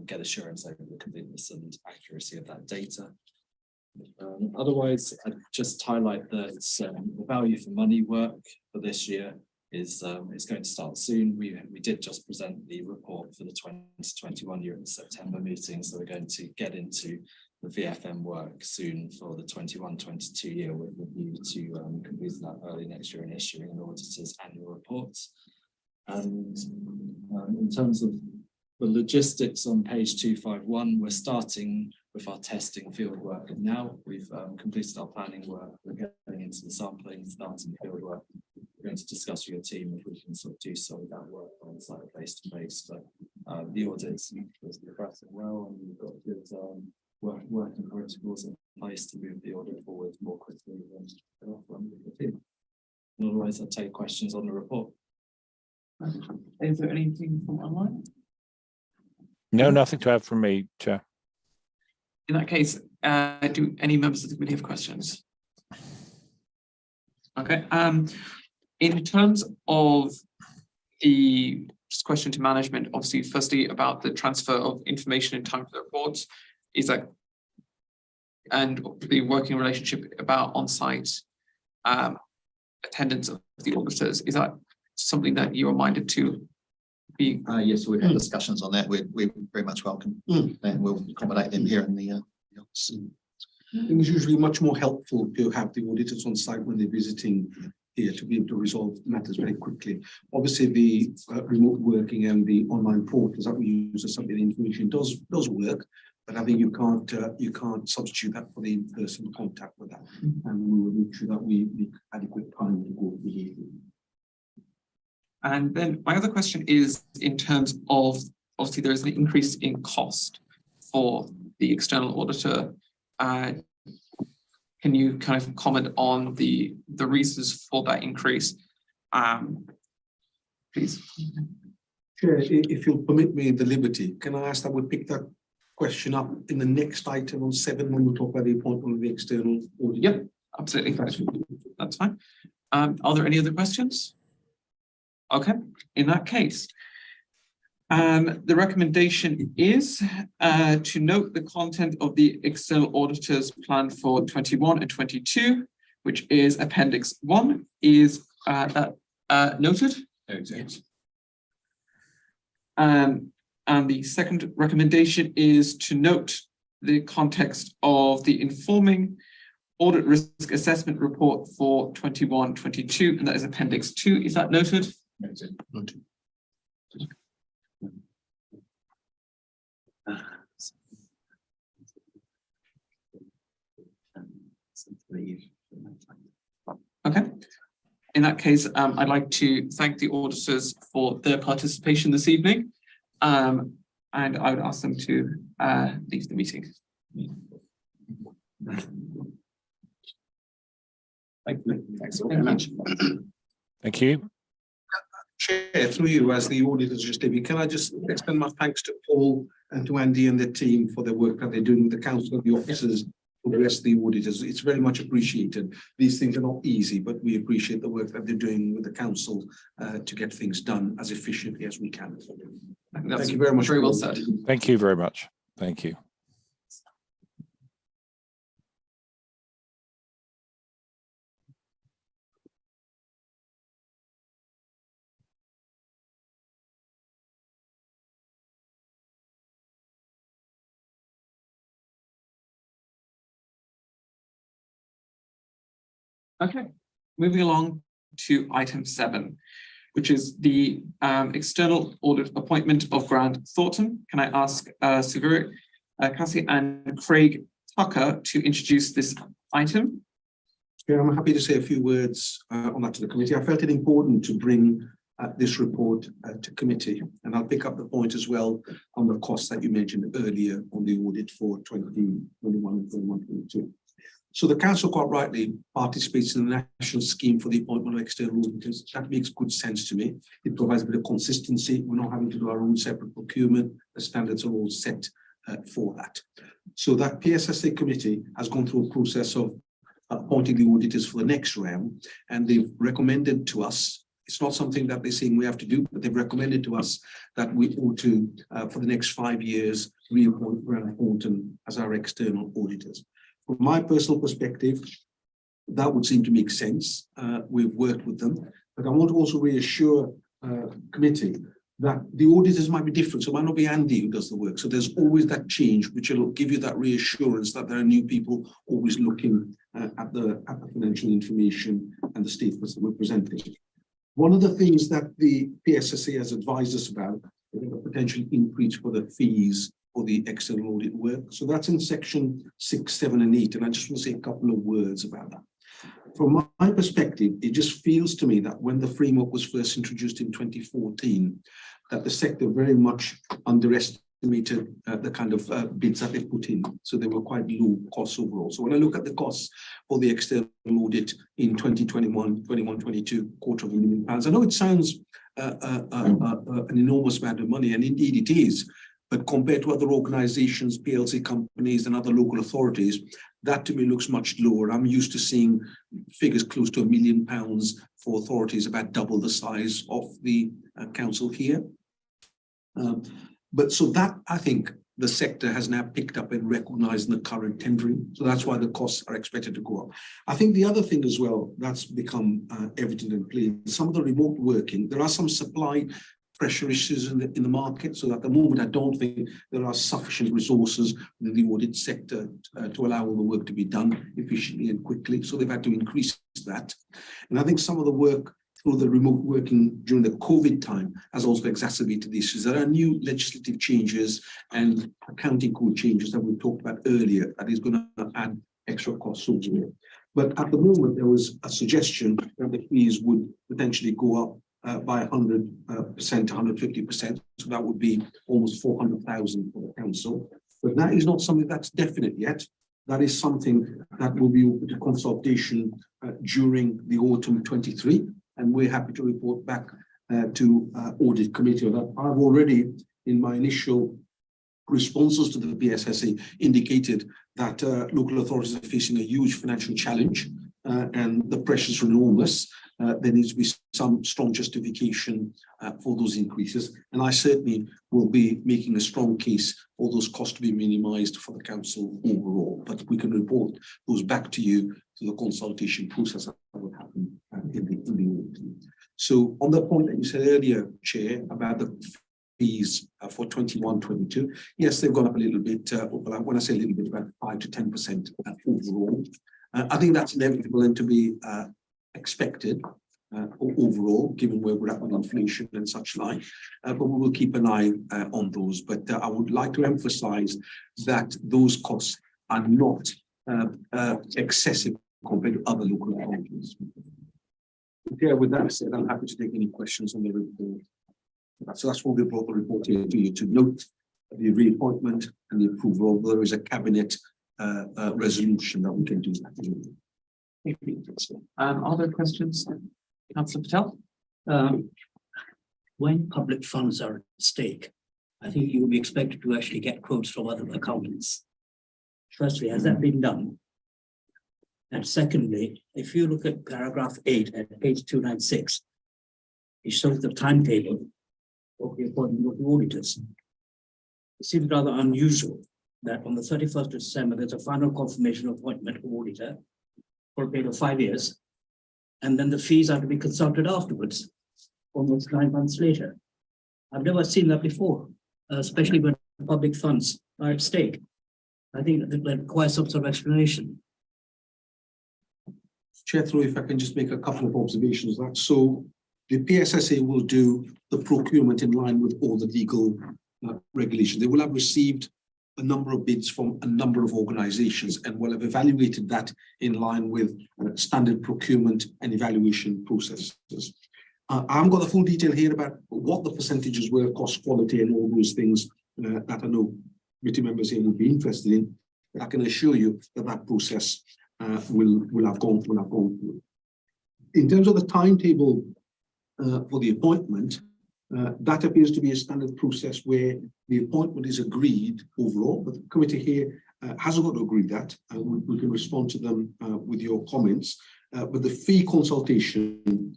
get assurance over the completeness and accuracy of that data. Otherwise, I'd just highlight that the value for money work for this year is going to start soon. We did just present the report for the 2021 year at the September meeting, so we're going to get into the VFM work soon for the 21-22 year with the view to complete that early next year and issuing an auditor's annual report. And in terms of the logistics on page 251, we're starting with our testing field work now. We've completed our planning work, we're getting into the sampling, starting field work. We're going to discuss with your team if we can sort of do some of that work on site face to face, but the audit is progressing well, and we've got good working protocols in place to move the audit forward more quickly than the team. Otherwise, I'll take questions on the report. Is there anything from online? No, nothing to add from me, Chair. In that case, do any members of the committee have questions? Okay. In terms of the just question to management, obviously, firstly about the transfer of information in time for the reports, is that, and the working relationship about on-site attendance of the auditors, is that something that you are minded to be? Yes, we've had discussions on that. We very much welcome, and we'll accommodate them here in the office. I think it's usually much more helpful to have the auditors on site when they're visiting here to be able to resolve matters very quickly. Obviously, the remote working and the online portals that we use as something the information does work, but I think you can't substitute that for the in-person contact with that. And we will make sure that we make adequate time to go through the. And then my other question is in terms of, obviously there is an increase in cost for the external auditor. Can you kind of comment on the reasons for that increase, please? Chair, if you'll permit me the liberty, can I ask that we pick that question up in the next item on 7 when we talk about the appointment of the external auditor? Yep, absolutely. That's fine. Are there any other questions? Okay, in that case, the recommendation is to note the content of the external auditors plan for 21 and 22, which is Appendix 1, is noted. Yes. And the second recommendation is to note the context of the informing audit risk assessment report for 21-22, and that is Appendix 2. Is that noted? Noted. Okay. In that case, I'd like to thank the auditors for their participation this evening, and I would ask them to leave the meeting. Thank you. Thanks very much. Thank you. Chair, through you as the auditors just leaving, can I just extend my thanks to Paul and to Andy and the team for their work that they're doing with the council and the officers for the rest of the auditors. It's very much appreciated. These things are not easy, but we appreciate the work that they're doing with the council to get things done as efficiently as we can. That's Thank you very much. very well said. Thank you very much. Thank you. Okay, moving along to item 7, which is the external audit appointment of Grant Thornton. Can I ask Sivirik Cassie and Craig Tucker to introduce this item? Yeah, I'm happy to say a few words on that to the committee. I felt it important to bring this report to committee, and I'll pick up the point as well on the costs that you mentioned earlier on the audit for 2021 and 21-22. So the council quite rightly participates in the national scheme for the appointment of external auditors. That makes good sense to me. It provides a bit of consistency. We're not having to do our own separate procurement. The standards are all set for that. So that PSSA committee has gone through a process of appointing the auditors for the next round, and they've recommended to us, it's not something that they're saying we have to do, but they've recommended to us that we ought to, for the next 5 years, reappoint Grant Thornton as our external auditors. From my personal perspective, that would seem to make sense. We've worked with them, but I want to also reassure committee that the auditors might be different. So it might not be Andy who does the work. So there's always that change, which will give you that reassurance that there are new people always looking at the financial information and the statements that we're presenting. One of the things that the PSSA has advised us about is a potential increase for the fees for the external audit work. So that's in section 6, 7, and 8. And I just want to say a couple of words about that. From my perspective, it just feels to me that when the framework was first introduced in 2014, that the sector very much underestimated the kind of bids that they put in. So they were quite low costs overall. So when I look at the costs for the external audit in 2021, 22, £250,000, I know it sounds an enormous amount of money, and indeed it is. But compared to other organizations, PLC companies and other local authorities, that to me looks much lower. I'm used to seeing figures close to £1 million for authorities about double the size of the council here. But so that, I think, the sector has now picked up and recognized in the current tendering. So that's why the costs are expected to go up. I think the other thing as well that's become evident and clear, some of the remote working, there are some supply pressure issues in the market. So at the moment, I don't think there are sufficient resources in the audit sector to allow all the work to be done efficiently and quickly. So they've had to increase that. And I think some of the work through the remote working during the COVID time has also exacerbated the issues. There are new legislative changes and accounting code changes that we talked about earlier that is going to add extra costs over here. But at the moment, there was a suggestion that the fees would potentially go up by 100%, 150%. So that would be almost 400,000 for the council. But that is not something that's definite yet. That is something that will be open to consultation during the autumn 23. And we're happy to report back to audit committee on that. I've already, in my initial responses to the PSSA, indicated that local authorities are facing a huge financial challenge and the pressures are enormous. There needs to be some strong justification for those increases. And I certainly will be making a strong case for those costs to be minimised for the council overall. But we can report those back to you to the consultation process that will happen in the autumn. So on the point that you said earlier, Chair, about the fees for 21-22, yes, they've gone up a little bit. When I say a little bit, about 5 to 10% overall. I think that's inevitable and to be expected overall, given where we're at with inflation and such like, but we will keep an eye on those. But I would like to emphasize that those costs are not excessive compared to other local authorities. Yeah, with that said, I'm happy to take any questions on the report. So that's what we brought the report here to you, to note the reappointment and the approval. There is a cabinet resolution that we can do that. Are there questions, Councillor Patel? When public funds are at stake, I think you will be expected to actually get quotes from other accountants. Firstly, has that been done? And secondly, if you look at paragraph 8 at page 296, it shows the timetable of the appointment of the auditors. It seems rather unusual that on the 31st of December, there's a final confirmation appointment of auditor for a period of 5 years. And then the fees are to be consulted afterwards, almost 9 months later. I've never seen that before, especially when public funds are at stake. I think that requires some sort of explanation. Chair, through if I can just make a couple of observations. That so the PSSA will do the procurement in line with all the legal regulations. They will have received a number of bids from a number of organizations and will have evaluated that in line with standard procurement and evaluation processes. I haven't got the full detail here about what the percentages were, cost, quality, and all those things that I know committee members here would be interested in. But I can assure you that that process will have gone through. In terms of the timetable for the appointment, that appears to be a standard process where the appointment is agreed overall, but the committee here hasn't got to agree that. We can respond to them with your comments. But the fee consultation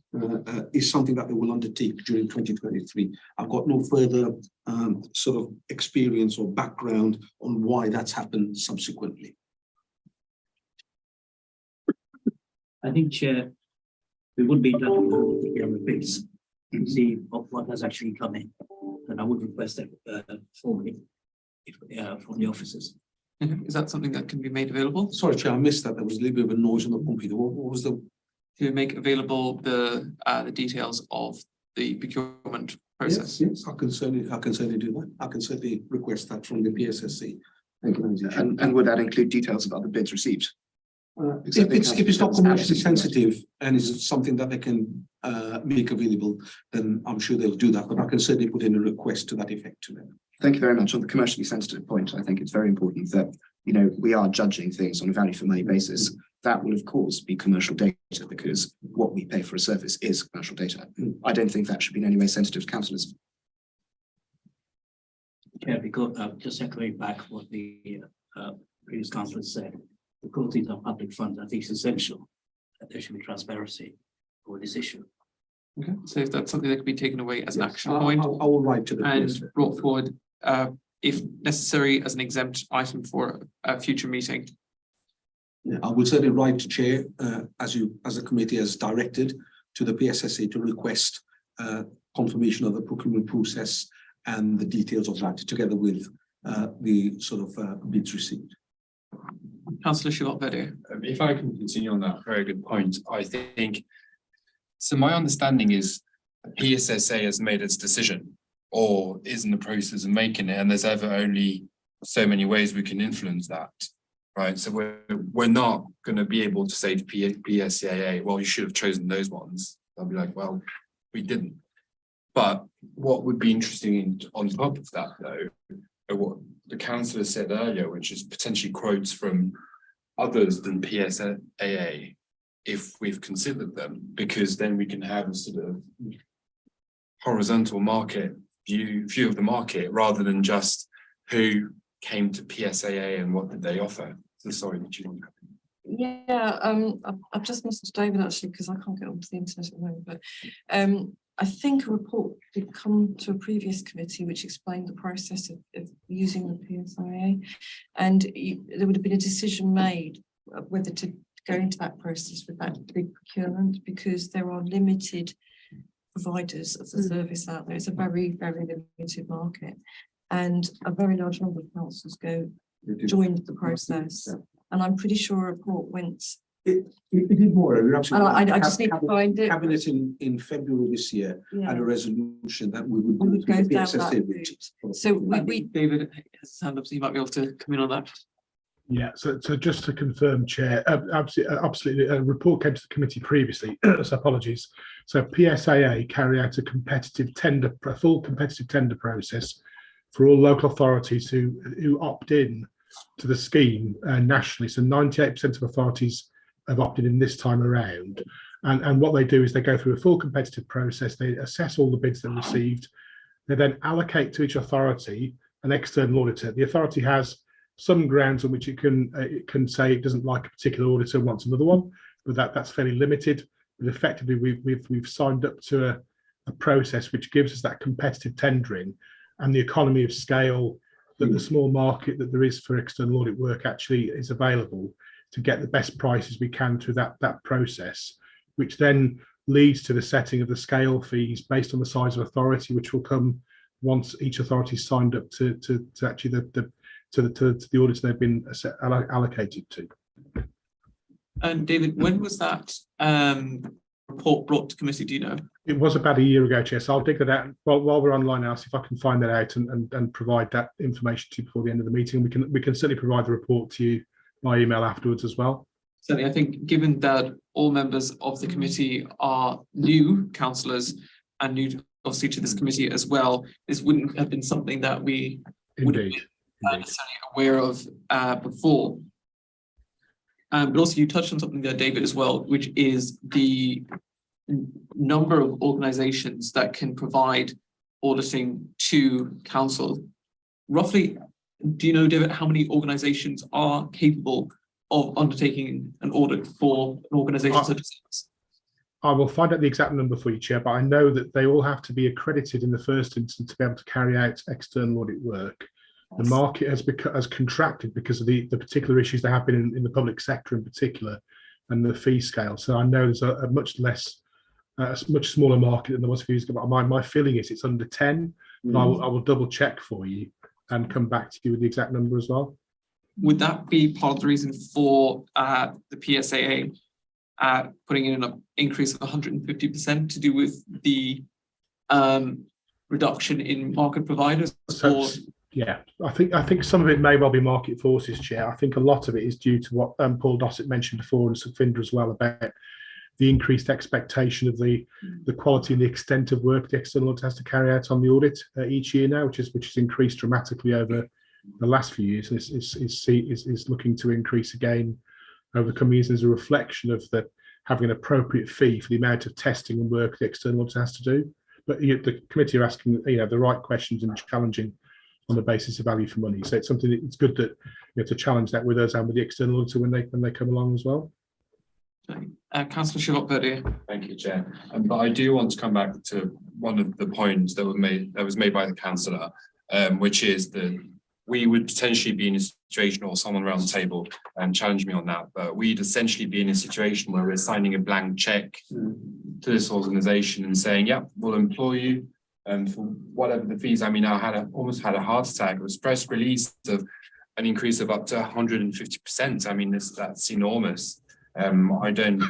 is something that they will undertake during 2023. I've got no further sort of experience or background on why that's happened subsequently. I think, Chair, we would be done with the bids and see what has actually come in. And I would request that formally from the officers. Is that something that can be made available? Sorry, Chair, I missed that. There was a little bit of a noise on the computer. What was the? To make available the details of the procurement process? Yes, I can certainly do that. I can certainly request that from the PSSC. And would that include details of other bids received? If it's not commercially sensitive and is something that they can make available, then I'm sure they'll do that. But I can certainly put in a request to that effect to them. Thank you very much. On the commercially sensitive point, I think it's very important that, you know, we are judging things on a value for money basis. That will, of course, be commercial data because what we pay for a service is commercial data. I don't think that should be in any way sensitive to councillors. Yeah, because just echoing back what the previous councillor said, because these are public funds, I think it's essential that there should be transparency over this issue. Okay, so if that's something that can be taken away as an action point I will write to the and brought forward, if necessary, as an exempt item for a future meeting. Yeah, I will certainly write to Chair, as the committee has directed, to the PSSA to request confirmation of the procurement process and the details of that, together with the sort of bids received. Councillor Shivot-Vede. If I can continue on that very good point, I think, so my understanding is PSSA has made its decision or is in the process of making it, and there's ever only so many ways we can influence that, right? So we're not going to be able to say to PSCAA, well, you should have chosen those ones. They'll be like, well, we didn't. But what would be interesting on top of that, though, are what the councillor said earlier, which is potentially quotes from others than PSAA, if we've considered them, because then we can have a sort of horizontal market view of the market rather than just who came to PSAA and what did they offer. So sorry, did you want to? Yeah, I've just messaged David actually because I can't get onto the internet at the moment, but I think a report did come to a previous committee which explained the process of using the PSIA, and there would have been a decision made whether to go into that process with that big procurement, because there are limited providers of the service out there. It's a very, very limited market, and a very large number of councils joined the process, and I'm pretty sure a report went. It did more. You're absolutely right. I just need to find it. Cabinet in February this year had a resolution that we would go down that PSSA route. So David has his hand up, so you might be able to come in on that. Yeah, so just to confirm, Chair, absolutely, a report came to the committee previously, so apologies. So PSAA carry out a full competitive tender process for all local authorities who opt in to the scheme nationally. So 98% of authorities have opted in this time around. And what they do is they go through a full competitive process, they assess all the bids they received, they then allocate to each authority an external auditor. The authority has some grounds on which it can say it doesn't like a particular auditor, wants another one, but that's fairly limited. But effectively, we've signed up to a process which gives us that competitive tendering and the economy of scale that the small market that there is for external audit work actually is available to get the best prices we can through that process, which then leads to the setting of the scale fees based on the size of authority, which will come once each authority signed up to actually the auditor they've been allocated to. And David, when was that report brought to committee? Do you know? It was about a year ago, Chair. So I'll dig that out while we're online now, see if I can find that out and provide that information to you before the end of the meeting. We can certainly provide the report to you by email afterwards as well. Certainly, I think given that all members of the committee are new councillors and new obviously to this committee as well, this wouldn't have been something that we would have been necessarily aware of before. But also you touched on something there, David, as well, which is the number of organisations that can provide auditing to council. Roughly, do you know, David, how many organisations are capable of undertaking an audit for an organisation such as this? I will find out the exact number for you, Chair, but I know that they all have to be accredited in the first instance to be able to carry out external audit work. The market has contracted because of the particular issues that have been in the public sector in particular, and the fee scale. So I know there's a much smaller market than there was a few years ago. But my feeling is it's under 10. But I will double check for you and come back to you with the exact number as well. Would that be part of the reason for the PSAA putting in an increase of 150% to do with the reduction in market providers? Yeah, I think some of it may well be market forces, Chair. I think a lot of it is due to what Paul Dossett mentioned before, and Sukhinder as well, about the increased expectation of the quality and the extent of work the external audit has to carry out on the audit each year now, which has increased dramatically over the last few years, and is looking to increase again over the coming years as a reflection of having an appropriate fee for the amount of testing and work the external auditor has to do. But the committee are asking the right questions and challenging on the basis of value for money. So it's something that it's good that to challenge that with us and with the external auditor when they come along as well. Councillor Charlotte. Thank you, Chair. But I do want to come back to one of the points that was made by the councillor, which is that we would potentially be in a situation, or someone around the table and challenge me on that, but we'd essentially be in a situation where we're signing a blank check to this organisation and saying, yeah, we'll employ you for whatever the fees. I mean, I almost had a heart attack. It was press release of an increase of up to 150%. I mean, that's enormous. I don't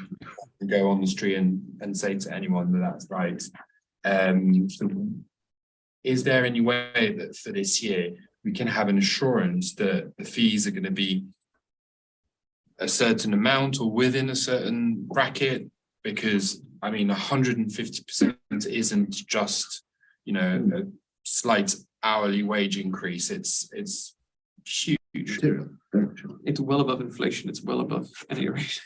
go on the street and say to anyone that that's right. So is there any way that for this year we can have an assurance that the fees are going to be a certain amount or within a certain bracket? Because I mean, 150% isn't just, a slight hourly wage increase. It's huge. It's well above inflation. It's well above any rate.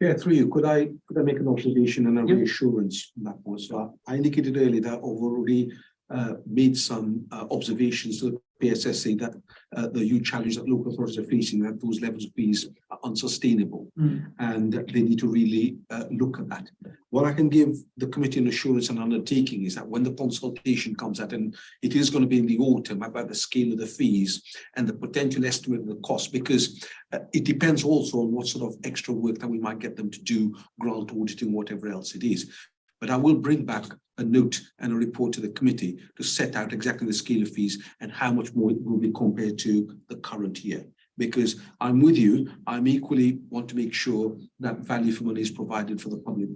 Yeah, through you, could I make an observation and a reassurance on that one? So I indicated earlier that I've already made some observations to the PSSA that the huge challenge that local authorities are facing, that those levels of fees are unsustainable, and they need to really look at that. What I can give the committee an assurance and undertaking is that when the consultation comes out, and it is going to be in the autumn, about the scale of the fees and the potential estimate of the cost, because it depends also on what sort of extra work that we might get them to do, grant auditing, whatever else it is. But I will bring back a note and a report to the committee to set out exactly the scale of fees and how much more it will be compared to the current year. Because I'm with you, I'm equally want to make sure that value for money is provided for the public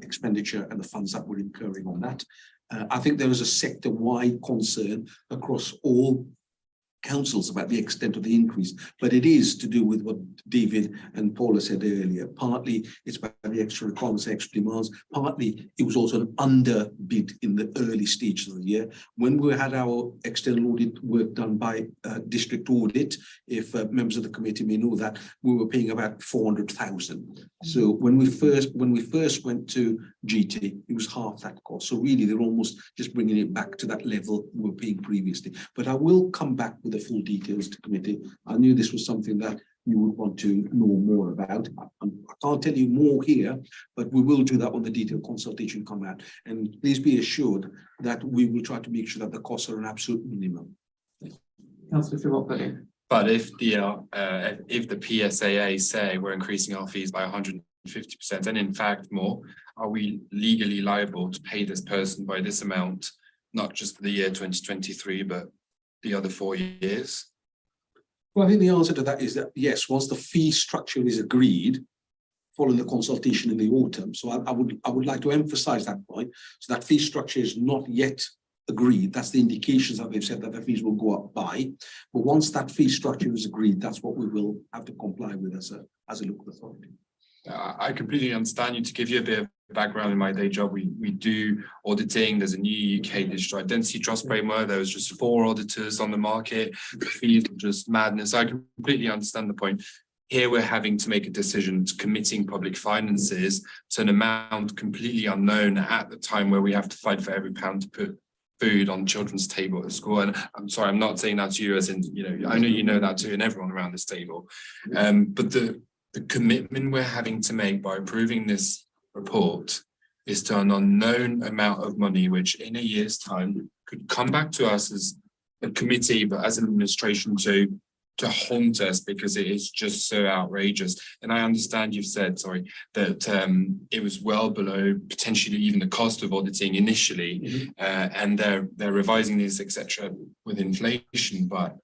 expenditure and the funds that we're incurring on that. I think there is a sector-wide concern across all councils about the extent of the increase, but it is to do with what David and Paula said earlier. Partly it's about the extra requirements, extra demands. Partly it was also an underbid in the early stages of the year. When we had our external audit work done by district audit, if members of the committee may know that, we were paying about 400,000. So when we first went to GT, it was half that cost. So really they're almost just bringing it back to that level we were paying previously. But I will come back with the full details to committee. I knew this was something that you would want to know more about. I can't tell you more here, but we will do that when the detailed consultation come out. And please be assured that we will try to make sure that the costs are an absolute minimum. Councillor Philip. But if the PSAA say we're increasing our fees by 150%, and in fact more, are we legally liable to pay this person by this amount, not just for the year 2023, but the other 4 years? Well, I think the answer to that is that yes, once the fee structure is agreed, following the consultation in the autumn. So I would like to emphasize that point. So that fee structure is not yet agreed. That's the indications that they've said that the fees will go up by. But once that fee structure is agreed, that's what we will have to comply with as a local authority. I completely understand you. To give you a bit of background in my day job, we do auditing. There's a new UK digital identity trust framework. There was just 4 auditors on the market. The fees are just madness. I completely understand the point. Here we're having to make a decision to committing public finances to an amount completely unknown at the time where we have to fight for every pound to put food on children's table at school. And I'm sorry, I'm not saying that to you as in, I know you know that too, and everyone around this table. But the commitment we're having to make by approving this report is to an unknown amount of money, which in a year's time could come back to us as a committee, but as an administration to haunt us, because it is just so outrageous. And I understand you've said, sorry, that it was well below potentially even the cost of auditing initially, and they're revising this, etc., with inflation. But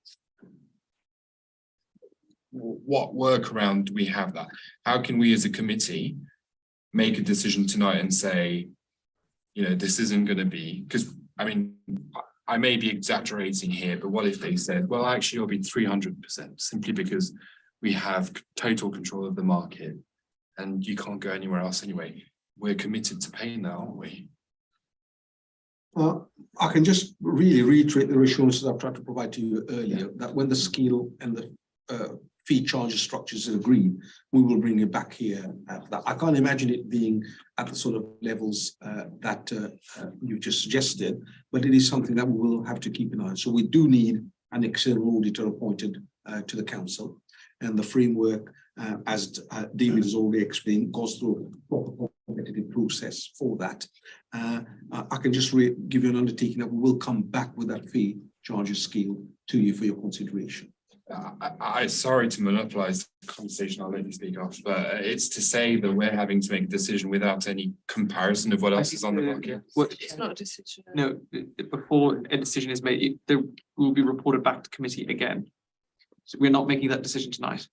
what workaround do we have that? How can we as a committee make a decision tonight and say, this isn't going to be, because I mean, I may be exaggerating here, but what if they said, well, actually it'll be 300% simply because we have total control of the market and you can't go anywhere else anyway. We're committed to paying that, aren't we? I can just really reiterate the assurances I've tried to provide to you earlier, that when the scale and the fee charges structures are agreed, we will bring it back here. I can't imagine it being at the sort of levels that you just suggested, but it is something that we will have to keep an eye on. So we do need an external auditor appointed to the council, and the framework, as David has already explained, goes through a proper competitive process for that. I can just give you an undertaking that we will come back with that fee charges scale to you for your consideration. I'm sorry to monopolize the conversation, I'll let you speak off, but it's to say that we're having to make a decision without any comparison of what else is on the market. It's not a decision. No, before a decision is made, there will be reported back to committee again. So we're not making that decision tonight.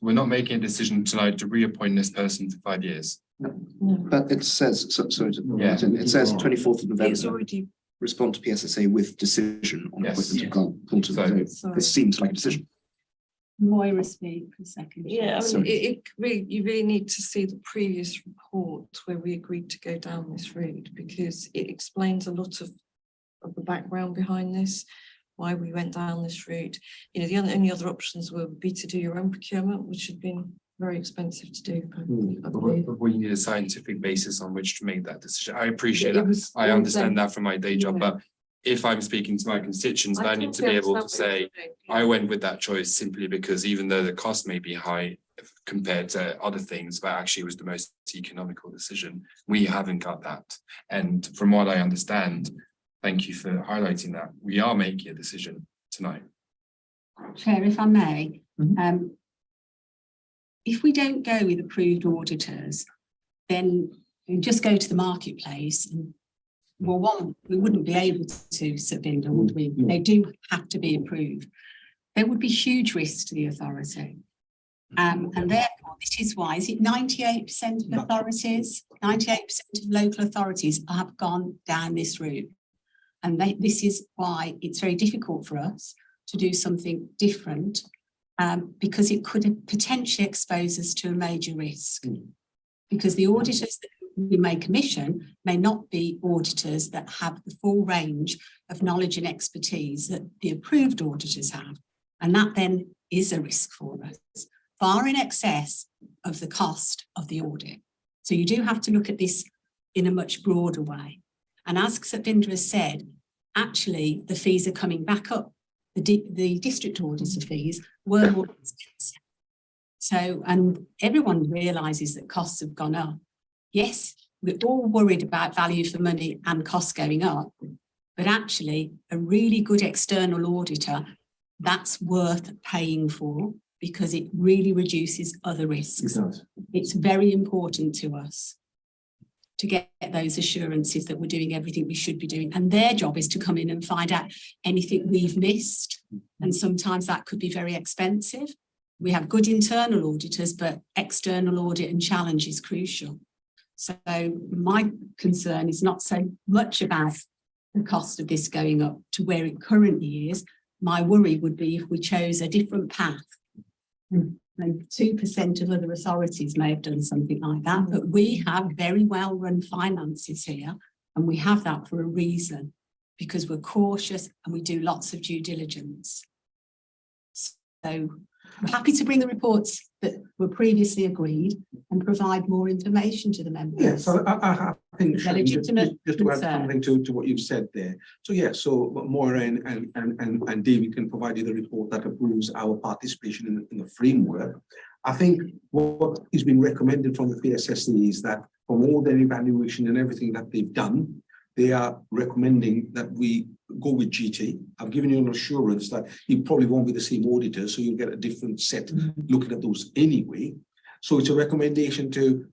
We're not making a decision tonight to reappoint this person for 5 years. No. But it says, it says 24th of November. It's already. Respond to PSSA with decision on Yes. appointment of the Sorry. This seems like a decision. Moira, speak for a second. Yeah, I Sorry. mean, you really need to see the previous report where we agreed to go down this route, because it explains a lot of the background behind this, why we went down this route. The only other options would be to do your own procurement, which had been very expensive to do. I believe. But we need a scientific basis on which to make that decision. I appreciate It that. was I all understand done. that from my day job, Yeah. but if I'm speaking to my constituents, I need to be totally able to understand what say, you're saying, yeah. I went with that choice simply because even though the cost may be high compared to other things, but actually it was the most economical decision. We haven't got that. And from what I understand, thank you for highlighting that, we are making a decision tonight. Chair, if I may, if we don't go with approved auditors, then we just go to the marketplace and, well, one, we wouldn't be able to submit, would we? They do have to be approved. There would be huge risks to the authority. And therefore, this is why, is it 98% of authorities, 98% of local authorities have gone down this route. And this is why it's very difficult for us to do something different, because it could potentially expose us to a major risk. Because the auditors that we may commission may not be auditors that have the full range of knowledge and expertise that the approved auditors have. And that then is a risk for us, far in excess of the cost of the audit. So you do have to look at this in a much broader way. And as Satvinder has said, actually the fees are coming back up the district auditor fees were more expensive. So, and everyone realises that costs have gone up. Yes, we're all worried about value for money and costs going up, but actually a really good external auditor, that's worth paying for because it really reduces other risks. It's very important to us to get those assurances that we're doing everything we should be doing. And their job is to come in and find out anything we've missed. And sometimes that could be very expensive. We have good internal auditors, but external audit and challenge is crucial. So my concern is not so much about the cost of this going up to where it currently is. My worry would be if we chose a different path. And 2% of other authorities may have done something like that, but we have very well run finances here, and we have that for a reason, because we're cautious and we do lots of due diligence. So we're happy to bring the reports that were previously agreed and provide more information to the members. Yes, I think Sharon, just to add concern. something to what you've said there. So yeah, so Maura and David can provide you the report that approves our participation in the framework. I think what is being recommended from the PSSE is that from all their evaluation and everything that they've done, they are recommending that we go with GT. I've given you an assurance that you probably won't be the same auditor, so you'll get a different set looking at those anyway. So it's a recommendation to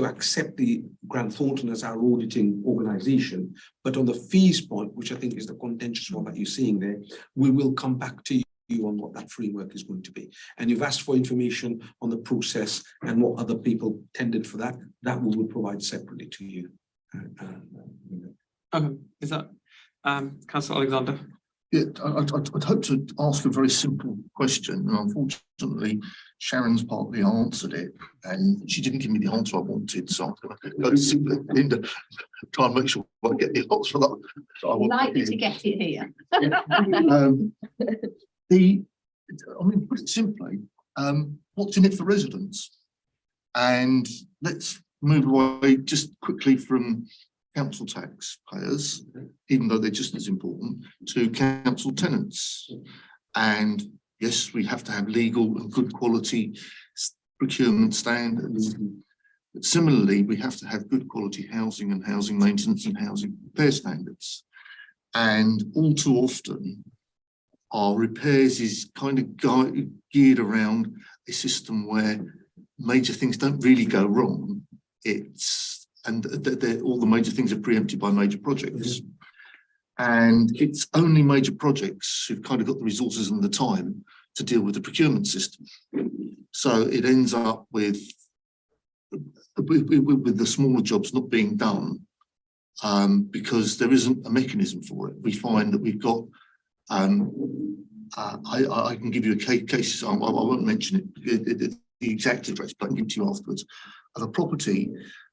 accept the Grant Thornton as our auditing organisation. But on the fees point, which I think is the contentious one that you're seeing there, we will come back to you on what that framework is going to be. And you've asked for information on the process and what other people tendered for that we will provide separately to you. Is that Councillor Alexander? Yeah, I'd hope to ask a very simple question, and unfortunately Sharon's partly answered it and she didn't give me the answer I wanted, so I'm going to go simply into try and make sure I get the answer that I want. I'd like you to get it here. I mean, put it simply, what's in it for residents? And let's move away just quickly from council taxpayers, even though they're just as important, to council tenants. And yes, we have to have legal and good quality procurement standards. But similarly, we have to have good quality housing and housing maintenance and housing repair standards. And all too often, our repairs is kind of geared around a system where major things don't really go wrong. And all the major things are preempted by major projects. And it's only major projects who've kind of got the resources and the time to deal with the procurement system. So it ends up with the smaller jobs not being done because there isn't a mechanism for it. We find that we've got, I can give you a case, I won't mention it, the exact address, but I can give it to you afterwards, of a property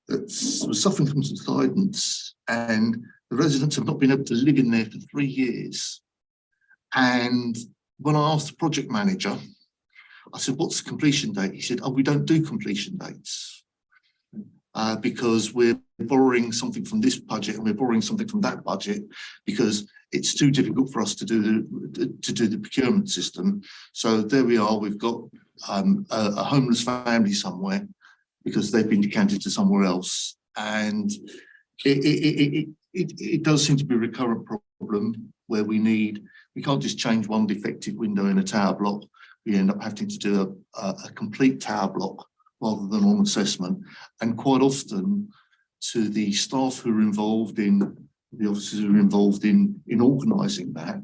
that was suffering from subsidence, and the residents have not been able to live in there for 3 years. And when I asked the project manager, I said, what's the completion date? He said, oh, we don't do completion dates because we're borrowing something from this budget and we're borrowing something from that budget because it's too difficult for us to do the procurement system. So there we are, we've got a homeless family somewhere because they've been decanted to somewhere else. And it does seem to be a recurrent problem where we can't just change one defective window in a tower block. We end up having to do a complete tower block rather than on assessment. And quite often to the staff who are involved in, the officers who are involved in organising that,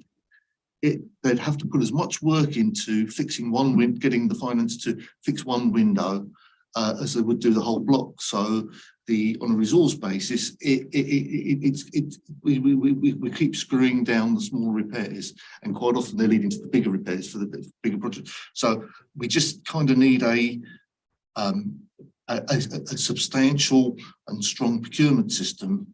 they'd have to put as much work into fixing one window, getting the finance to fix one window as they would do the whole block. So on a resource basis, we keep screwing down the small repairs, and quite often they're leading to the bigger repairs for the bigger project. So we just kind of need a substantial and strong procurement system,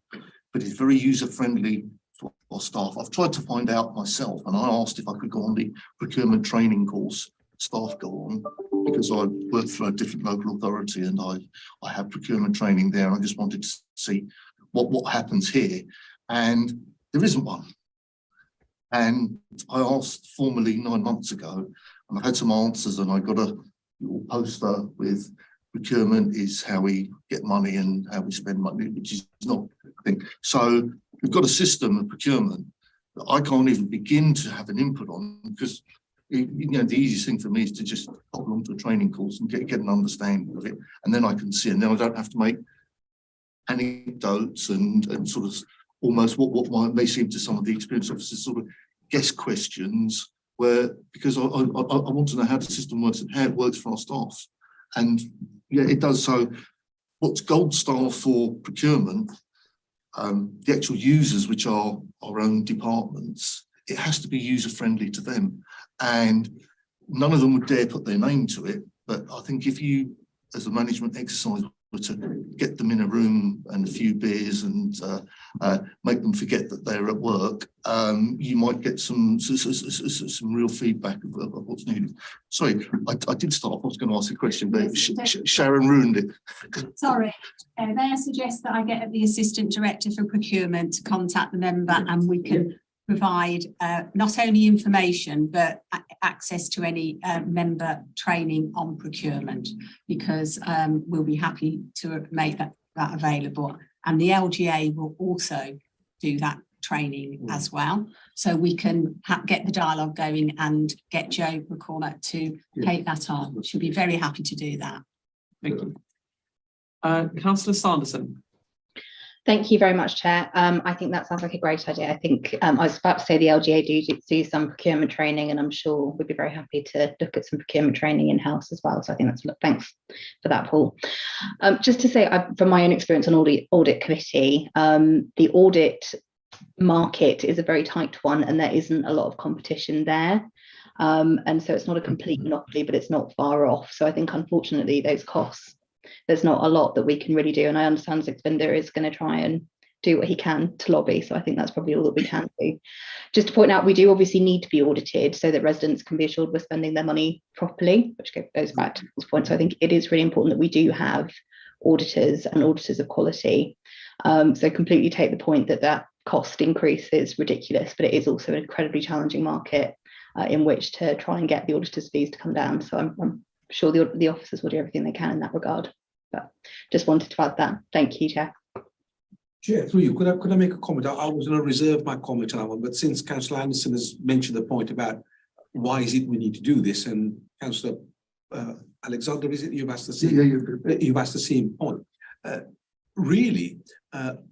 but it's very user friendly for our staff. I've tried to find out myself, and I asked if I could go on the procurement training course staff go on, because I work for a different local authority and I have procurement training there. I just wanted to see what happens here, and there isn't one. And I asked formally 9 months ago, and I had some answers, and I got a little poster with procurement is how we get money and how we spend money, which is not a thing. So we've got a system of procurement that I can't even begin to have an input on, because the easiest thing for me is to just pop along to a training course and get an understanding of it, and then I can see, and then I don't have to make anecdotes and sort of almost what may seem to some of the experienced officers sort of guess questions, where because I want to know how the system works and how it works for our staff. And yeah, it does. So what's gold star for procurement, the actual users, which are our own departments, it has to be user friendly to them, and none of them would dare put their name to it. But I think if you, as a management exercise, were to get them in a room and a few beers and make them forget that they're at work, you might get some real feedback of what's needed. Sorry, I did start off, I was going to ask a question, but Sharon ruined it. Sorry, may I suggest that I get the Assistant Director for Procurement to contact the member, and we can provide not only information but access to any member training on procurement, because we'll be happy to make that available, and the LGA will also do that training as well, so we can get the dialogue going and get Joe McCormack to take that on. She'll be very happy to do that. Thank you. Councillor Sanderson. Thank you very much, Chair. I think that sounds like a great idea. I think I was about to say the LGA do some procurement training, and I'm sure we'd be very happy to look at some procurement training in-house as well. So I think that's, thanks for that, Paul. Just to say, from my own experience on audit committee, the audit market is a very tight one, and there isn't a lot of competition there. And so it's not a complete monopoly, but it's not far off. So I think, unfortunately, those costs, there's not a lot that we can really do. And I understand Sixbinder is going to try and do what he can to lobby. So I think that's probably all that we can do. Just to point out, we do obviously need to be audited so that residents can be assured we're spending their money properly, which goes back to this point. So I think it is really important that we do have auditors and auditors of quality. So completely take the point that cost increase is ridiculous, but it is also an incredibly challenging market in which to try and get the auditors' fees to come down. So I'm sure the officers will do everything they can in that regard. But just wanted to add that. Thank you, Chair. Chair, through you, could I make a comment? I was going to reserve my comment on that one, but since Councillor Anderson has mentioned the point about why is it we need to do this, and Councillor Alexander, is it you've asked the same? You've asked the same point. Really,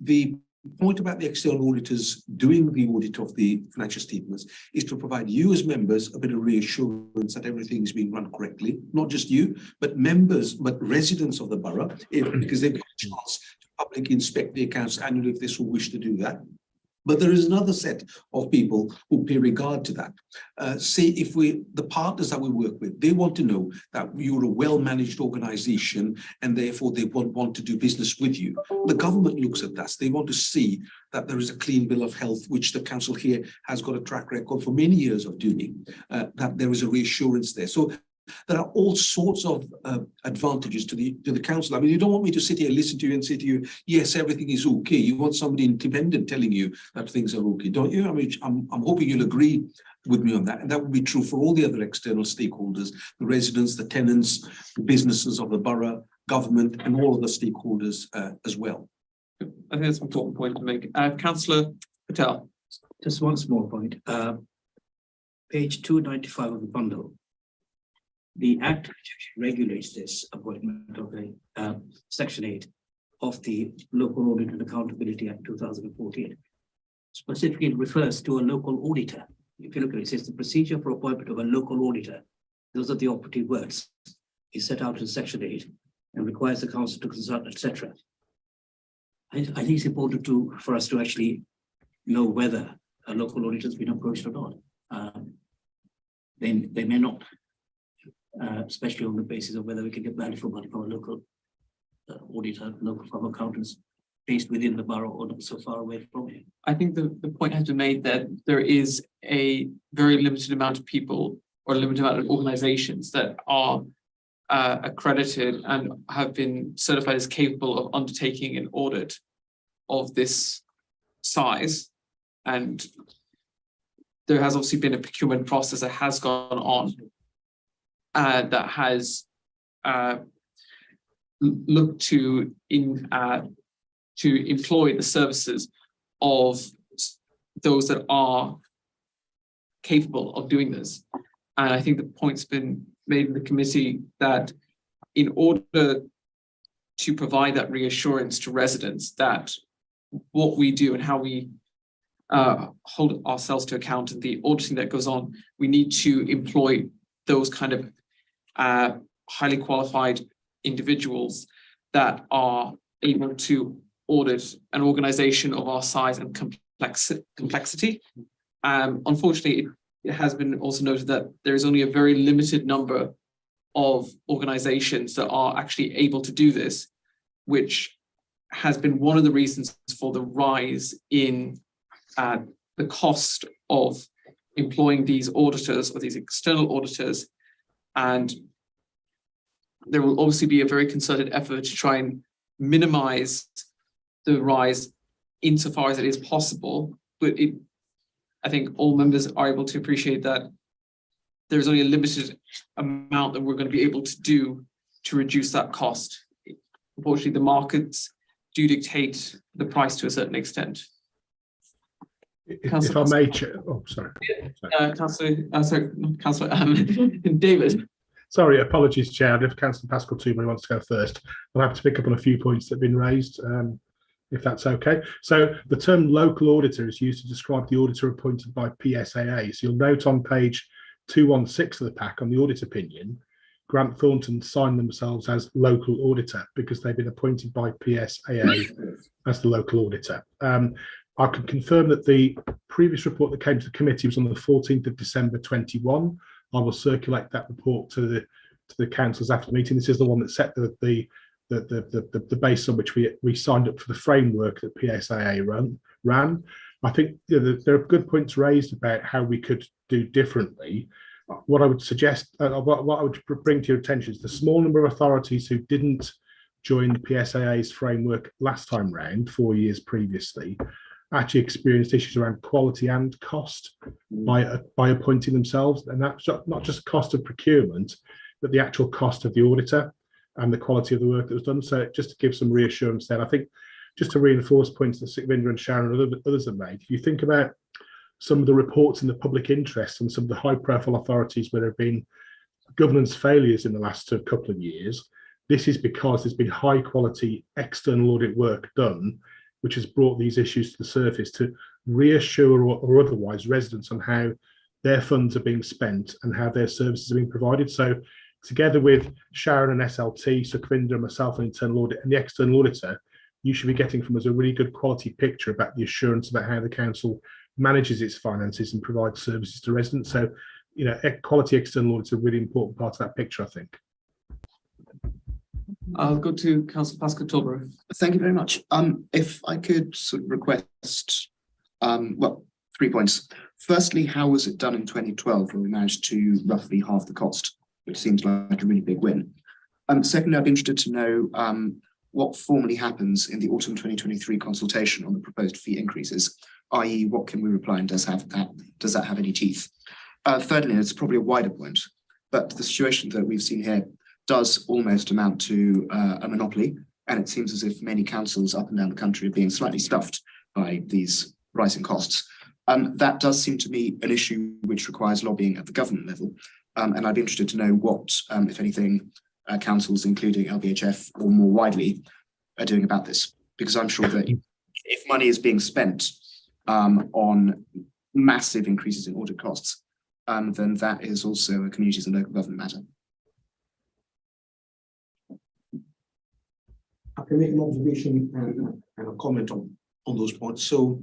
the point about the external auditors doing the audit of the financial statements is to provide you as members a bit of reassurance that everything is being run correctly, not just you, but members, but residents of the borough, because they've got a chance to publicly inspect the accounts annually if they so wish to do that. But there is another set of people who pay regard to that. Say if the partners that we work with, they want to know that you're a well-managed organisation and therefore they want to do business with you. The government looks at that. They want to see that there is a clean bill of health, which the council here has got a track record for many years of doing, that there is a reassurance there. So there are all sorts of advantages to the council. I mean, you don't want me to sit here, listen to you and say to you, yes, everything is okay. You want somebody independent telling you that things are okay, don't you? I mean, I'm hoping you'll agree with me on that. And that would be true for all the other external stakeholders, the residents, the tenants, the businesses of the borough, government, and all of the stakeholders as well. I think that's an important point to make. Councillor Patel. Just one small point. Page 295 of the bundle. The Act which regulates this appointment of a Section 8 of the Local Audit and Accountability Act 2014 specifically refers to a local auditor. If you look at it, it says the procedure for appointment of a local auditor, those are the operative words, is set out in Section 8 and requires the council to consult, etc. I think it's important for us to actually know whether a local auditor has been approached or not. They may not. Especially on the basis of whether we can get value for money from a local auditor, local firm accountants based within the borough or not so far away from here. I think the point has been made that there is a very limited amount of people or a limited amount of organizations that are accredited and have been certified as capable of undertaking an audit of this size. And there has obviously been a procurement process that has gone on that has looked to employ the services of those that are capable of doing this. And I think the point's been made in the committee that in order to provide that reassurance to residents that what we do and how we hold ourselves to account and the auditing that goes on, we need to employ those kind of highly qualified individuals that are able to audit an organization of our size and complexity. Unfortunately, it has been also noted that there is only a very limited number of organizations that are actually able to do this, which has been one of the reasons for the rise in the cost of employing these auditors or these external auditors. And there will obviously be a very concerted effort to try and minimize the rise insofar as it is possible. But I think all members are able to appreciate that there's only a limited amount that we're going to be able to do to reduce that cost. Unfortunately, the markets do dictate the price to a certain extent. If I may, sorry. Councillor David. Sorry, apologies, Chair. If Councillor Pascal Toomey wants to go first, I'll have to pick up on a few points that have been raised, if that's okay. So the term local auditor is used to describe the auditor appointed by PSAA. So you'll note on page 216 of the pack on the audit opinion, Grant Thornton signed themselves as local auditor because they've been appointed by PSAA as the local auditor. I can confirm that the previous report that came to the committee was on the 14th of December 21. I will circulate that report to the councils after the meeting. This is the one that set the base on which we signed up for the framework that PSAA ran. I think there are good points raised about how we could do differently. What I would suggest, what I would bring to your attention is the small number of authorities who didn't join the PSAA's framework last time round, 4 years previously, actually experienced issues around quality and cost by appointing themselves. And that's not just cost of procurement, but the actual cost of the auditor and the quality of the work that was done. So just to give some reassurance there, I think just to reinforce points that Sukhvinder and Sharon and others have made, if you think about some of the reports in the public interest and some of the high profile authorities where there have been governance failures in the last couple of years, this is because there's been high quality external audit work done, which has brought these issues to the surface to reassure or otherwise residents on how their funds are being spent and how their services are being provided. So together with Sharon and SLT, Sukhvinder, myself and internal audit and the external auditor, you should be getting from us a really good quality picture about the assurance about how the council manages its finances and provides services to residents. So, you know, quality external audit is a really important part of that picture, I think. I'll go to Councillor Pascal Toomey. Thank you very much. If I could sort of request, well, 3 points. Firstly, how was it done in 2012 when we managed to roughly halve the cost, which seems like a really big win? Secondly, I'd be interested to know what formally happens in the autumn 2023 consultation on the proposed fee increases, i.e. what can we reply and does that have any teeth? Thirdly, it's probably a wider point, but the situation that we've seen here does almost amount to a monopoly, and it seems as if many councils up and down the country are being slightly stuffed by these rising costs. That does seem to me an issue which requires lobbying at the government level, and I'd be interested to know what, if anything, councils, including LBHF or more widely, are doing about this, because I'm sure that if money is being spent on massive increases in audit costs, then that is also a communities and local government matter. I can make an observation and a comment on those points. So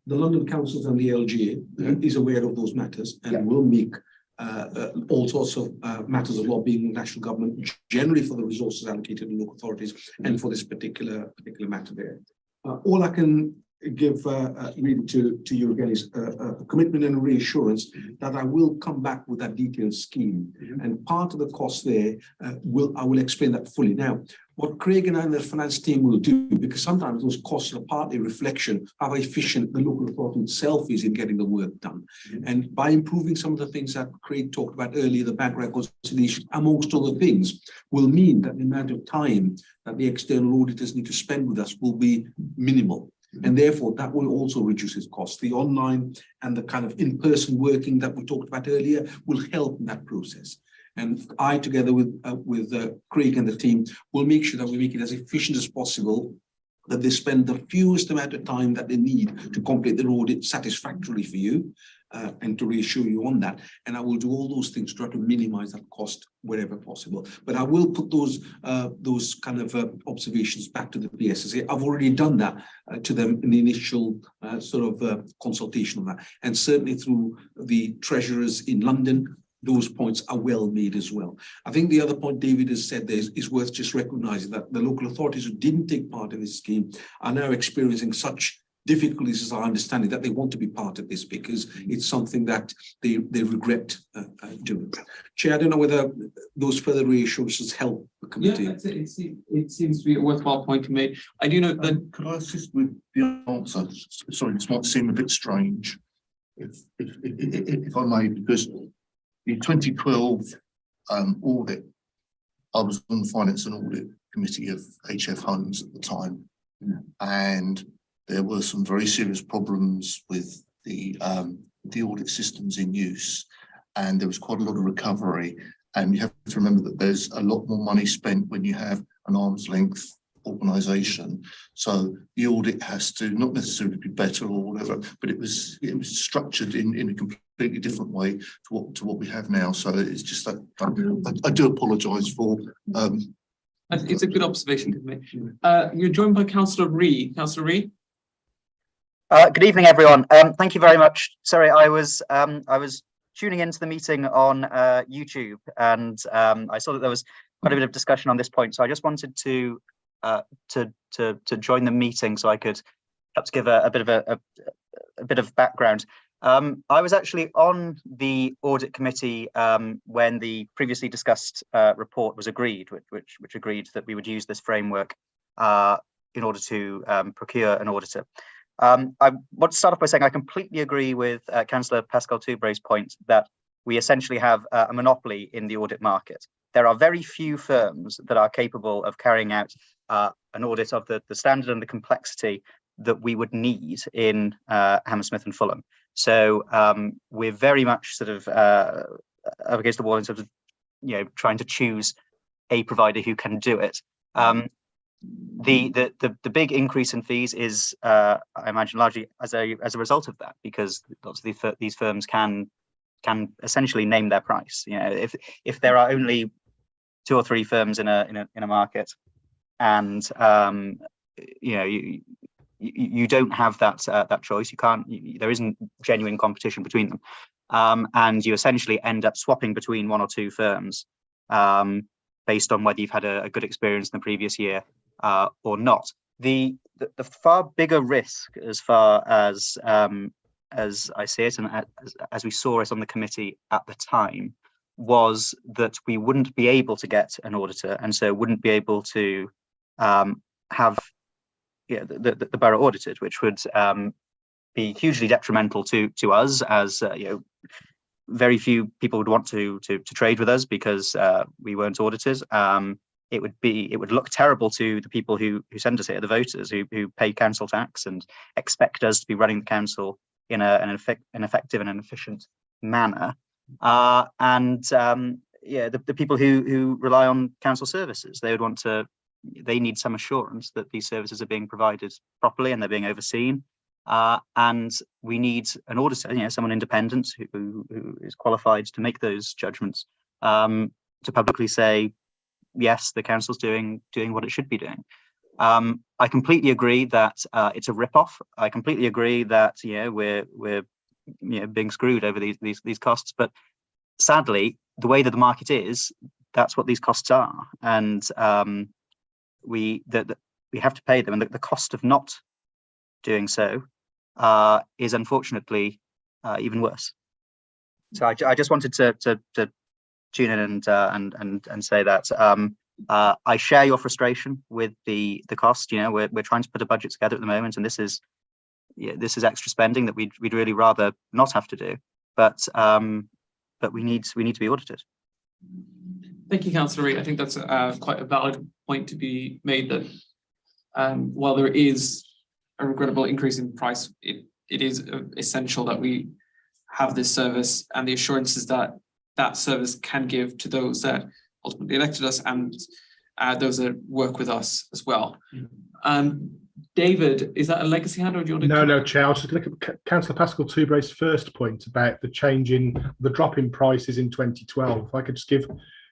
the London Councils and the LGA is aware of those matters and will make all sorts of matters of lobbying in national government, generally for the resources allocated to local authorities and for this particular matter there. All I can give really to you again is a commitment and a reassurance that I will come back with that detailed scheme. And part of the cost there I will explain that fully. Now, what Craig and I and the finance team will do, because sometimes those costs are partly a reflection of how efficient the local authority itself is in getting the work done. And by improving some of the things that Craig talked about earlier, the bank reconciliation, amongst other things, will mean that the amount of time that the external auditors need to spend with us will be minimal. And therefore, that will also reduce its cost. The online and the kind of in-person working that we talked about earlier will help in that process. And I, together with Craig and the team, will make sure that we make it as efficient as possible, that they spend the fewest amount of time that they need to complete their audit satisfactorily for you, and to reassure you on that. And I will do all those things to try to minimize that cost wherever possible. But I will put those kind of observations back to the PSSA. I've already done that to them in the initial consultation on that. And certainly through the treasurers in London, those points are well made as well. I think the other point David has said there is worth just recognizing that the local authorities who didn't take part in this scheme are now experiencing such difficulties, as I understand it, that they want to be part of this because it's something that they regret doing. Chair, I don't know whether those further reassurances help the committee. Yeah, it seems to be a worthwhile point to make. I do know that. Could I assist with the answer? Sorry, this might seem a bit strange, if I may, because the 2012 audit, I was on the Finance and Audit Committee of HF Homes at the time, and there were some very serious problems with the audit systems in use, and there was quite a lot of recovery. And you have to remember that there's a lot more money spent when you have an arm's length organisation. So the audit has to not necessarily be better or whatever, but it was structured in a completely different way to what we have now. So it's just that I do apologise for. It's a good observation to make. You're joined by Councillor Ree. Councillor Ree. Good evening, everyone. Thank you very much. Sorry, I was tuning into the meeting on YouTube, and I saw that there was quite a bit of discussion on this point. So I just wanted to join the meeting so I could perhaps give a bit of background. I was actually on the audit committee when the previously discussed report was agreed, which agreed that we would use this framework in order to procure an auditor. I want to start off by saying I completely agree with Councillor Pascal Toubray's point that we essentially have a monopoly in the audit market. There are very few firms that are capable of carrying out an audit of the standard and the complexity that we would need in Hammersmith and Fulham. So we're very much sort of up against the wall in terms of trying to choose a provider who can do it. The big increase in fees is, I imagine, largely as a result of that, because lots of these firms can essentially name their price. If there are only 2 or 3 firms in a market, and you don't have that choice. You can't. There isn't genuine competition between them, and you essentially end up swapping between 1 or 2 firms based on whether you've had a good experience in the previous year or not. The far bigger risk, as far as I see it, and as we saw it on the committee at the time, was that we wouldn't be able to get an auditor, and so wouldn't be able to have the borough audited, which would be hugely detrimental to us, as very few people would want to trade with us because we weren't audited. It would look terrible to the people who send us here, the voters who pay council tax and expect us to be running the council in an effective and an efficient manner. The people who rely on council services, they need some assurance that these services are being provided properly and they're being overseen. And we need an auditor, someone independent who is qualified to make those judgments, to publicly say, yes, the council's doing what it should be doing. I completely agree that it's a rip-off. I completely agree that we're being screwed over these costs. But sadly, the way that the market is, that's what these costs are, and we have to pay them. And the cost of not doing so, is unfortunately even worse. So I just wanted to tune in and say that I share your frustration with the cost. You know, we're trying to put a budget together at the moment, and this is extra spending that we'd really rather not have to do. But we need to be audited. Thank you, Councillor Reid. I think that's quite a valid point to be made, that while there is a regrettable increase in price, it is essential that we have this service and the assurances that that service can give to those that ultimately elected us and those that work with us as well. David, is that a legacy hand, or do you want to? No, Chair. I was just looking at Councillor Pascal Toubray's first point about the change in the drop in prices in 2012. If I could just give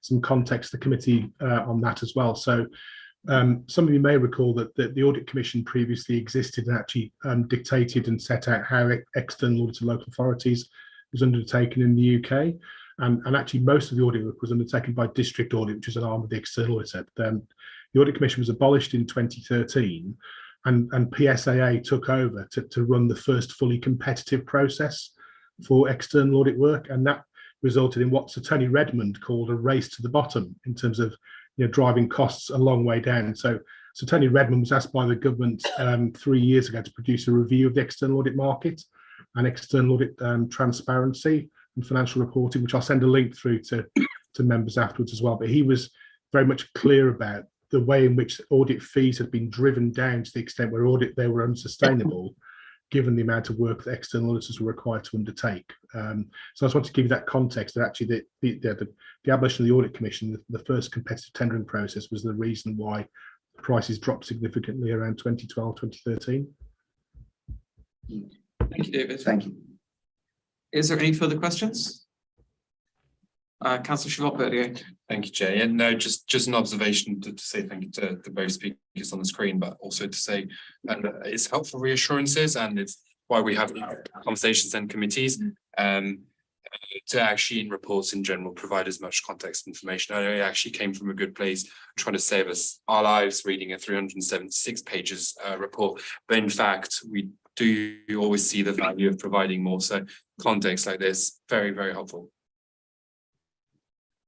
some context to the committee on that as well. So some of you may recall that the Audit Commission previously existed and actually dictated and set out how external audit to local authorities was undertaken in the UK. And actually most of the audit work was undertaken by District Audit, which is an arm of the external auditor. The Audit Commission was abolished in 2013, and PSAA took over to run the first fully competitive process for external audit work, and that resulted in what Sir Tony Redmond called a race to the bottom in terms of driving costs a long way down. So Tony Redmond was asked by the government 3 years ago to produce a review of the external audit market and external audit transparency and financial reporting, which I'll send a link through to members afterwards as well. But he was very much clear about the way in which audit fees had been driven down to the extent where they were unsustainable, given the amount of work that external auditors were required to undertake. So I just want to give you that context, that actually the abolition of the Audit Commission, the first competitive tendering process, was the reason why prices dropped significantly around 2012, 2013. Thank you, David. Thank you. Is there any further questions? Councillor Chivot-Berdier. Thank you, Chair. And no, just an observation to say thank you to both speakers on the screen, but also to say it's helpful reassurances, and it's why we have conversations and committees to actually in reports in general provide as much context information. I know it actually came from a good place, trying to save us our lives reading a 376 pages report, but in fact we do always see the value of providing more. So context like this, very, very helpful.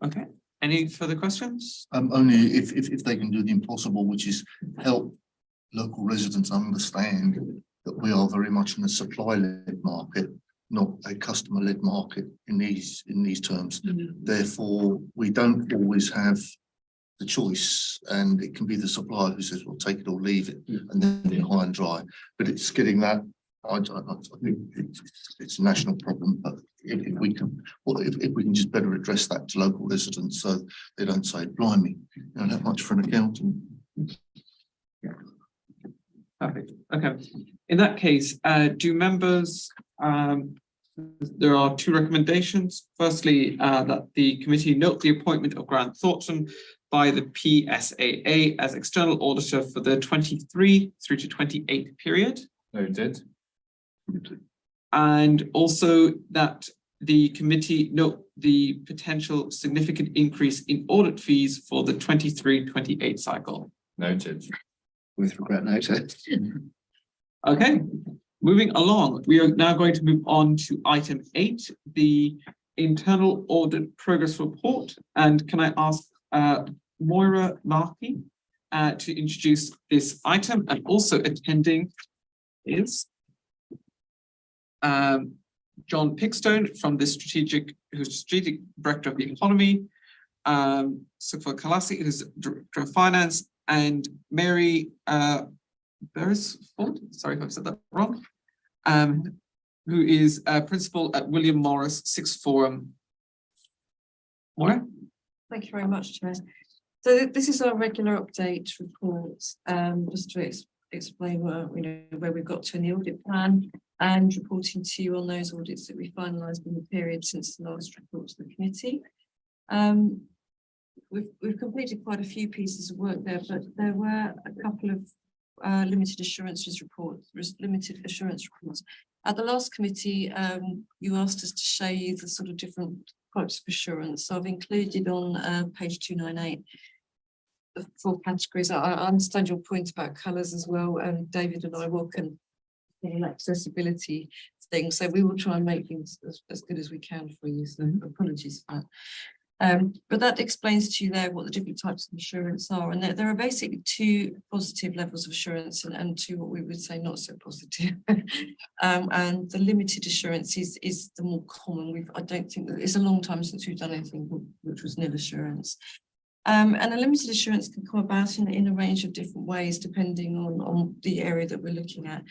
Okay, any further questions? Only if they can do the impossible, which is help local residents understand that we are very much in a supply-led market, not a customer-led market in these terms. Therefore, we don't always have the choice, and it can be the supplier who says, "Well, take it or leave it," and then they're high and dry. But it's getting that. I think it's a national problem, but if we can just better address that to local residents, so they don't say, "Blimey, you know, that much for an accountant." Perfect. Okay. In that case, do members? There are two recommendations. Firstly, that the committee note the appointment of Grant Thornton by the PSAA as external auditor for the 23 through to 28 period. Noted. And also that the committee note the potential significant increase in audit fees for the 23-28 cycle. Noted. With regret, noted. Okay, moving along, we are now going to move on to item 8, the internal audit progress report. And can I ask Moira Markey to introduce this item, and also attending is John Pickstone from the strategic director of the economy, Sufa Kalasi, who's director of finance, and Mary Beresford, sorry if I've said that wrong, who is a principal at William Morris Sixth Forum. Maura? Thank you very much, Chair. So this is our regular update report, just to explain where we've got to in the audit plan, and reporting to you on those audits that we finalised in the period since the last report to the committee. We've completed quite a few pieces of work there, but there were a couple of limited assurance reports. At the last committee, you asked us to show you the sort of different types of assurance. So I've included on page 298 the 4 categories. I understand your point about colours as well, and David and I welcome an accessibility thing. So we will try and make things as good as we can for you. So apologies for that. But that explains to you there what the different types of assurance are. And there are basically two positive levels of assurance and two what we would say not so positive. And the limited assurance is the more common. I don't think that it's a long time since we've done anything which was nil assurance. And a limited assurance can come about in a range of different ways depending on the area that we're looking at.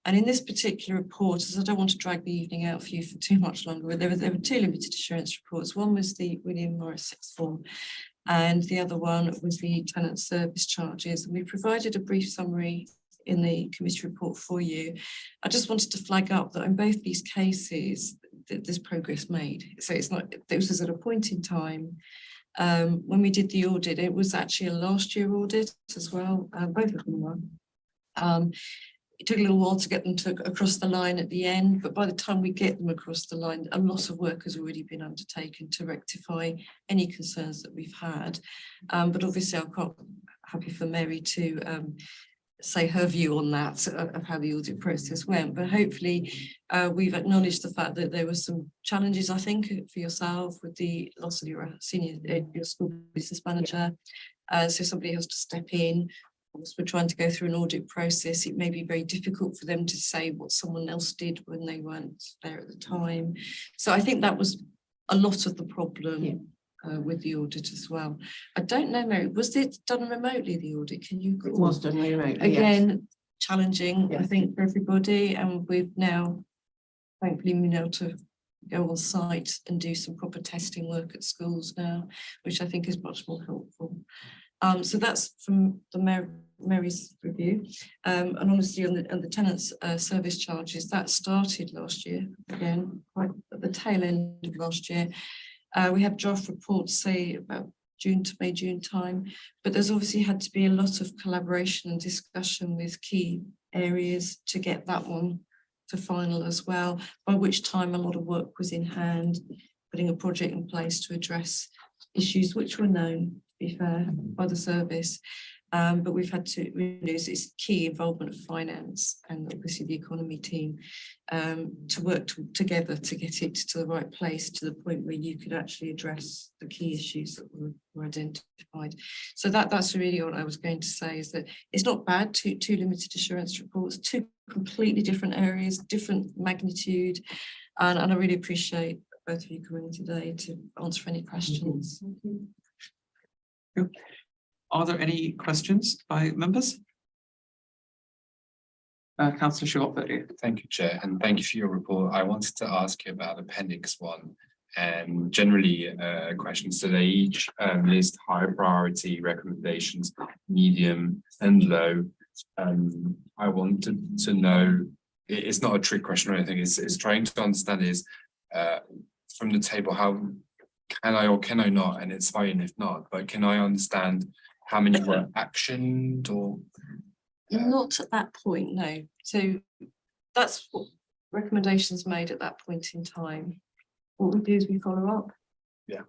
And in this particular report, as I don't want to drag the evening out for you for too much longer, there were two limited assurance reports. One was the William Morris sixth form, and the other one was the tenant service charges. And we provided a brief summary in the committee report for you. I just wanted to flag up that in both these cases, there's progress made. So it's not, this was at a point in time when we did the audit. It was actually a last year audit as well, both of them were. It took a little while to get them across the line at the end, but by the time we get them across the line, a lot of work has already been undertaken to rectify any concerns that we've had. But obviously I'm quite happy for Mary to say her view on that, of how the audit process went. But hopefully we've acknowledged the fact that there were some challenges, I think, for yourself with the loss of your your school business manager. So somebody has to step in. Whilst we're trying to go through an audit process, it may be very difficult for them to say what someone else did when they weren't there at the time. So I think that was a lot of the problem with the audit as well. I don't know, Mary, was it done remotely, the audit? Can you? It was done remotely. Again, yes. Challenging, I think, for everybody. And we've now, thankfully, been able to go on site and do some proper testing work at schools now, which I think is much more helpful. So that's from the Mary's review. And honestly, on the tenants' service charges, that started last year, again, quite at the tail end of last year. We had draft reports, say, about June to May, June time, but there's obviously had to be a lot of collaboration and discussion with key areas to get that one to final as well, by which time a lot of work was in hand, putting a project in place to address issues which were known, be fair, by the service. But we've had to, it's key involvement of finance and obviously the economy team to work together to get it to the right place, to the point where you could actually address the key issues that were identified. So that's really what I was going to say, is that it's not bad, two limited assurance reports, two completely different areas, different magnitude. And I really appreciate both of you coming today to answer any questions. Thank you. Are there any questions by members? Councillor Short-Purdy. Thank you, Chair, and thank you for your report. I wanted to ask you about Appendix 1 and generally questions. So they each list high priority recommendations, medium and low. I wanted to know, it's not a trick question or anything, it's trying to understand is from the table, how can I or can I not, and it's fine if not, but can I understand how many were actioned or? Not at that point, no. So that's what recommendations made at that point in time. What we do is we follow up. Yeah.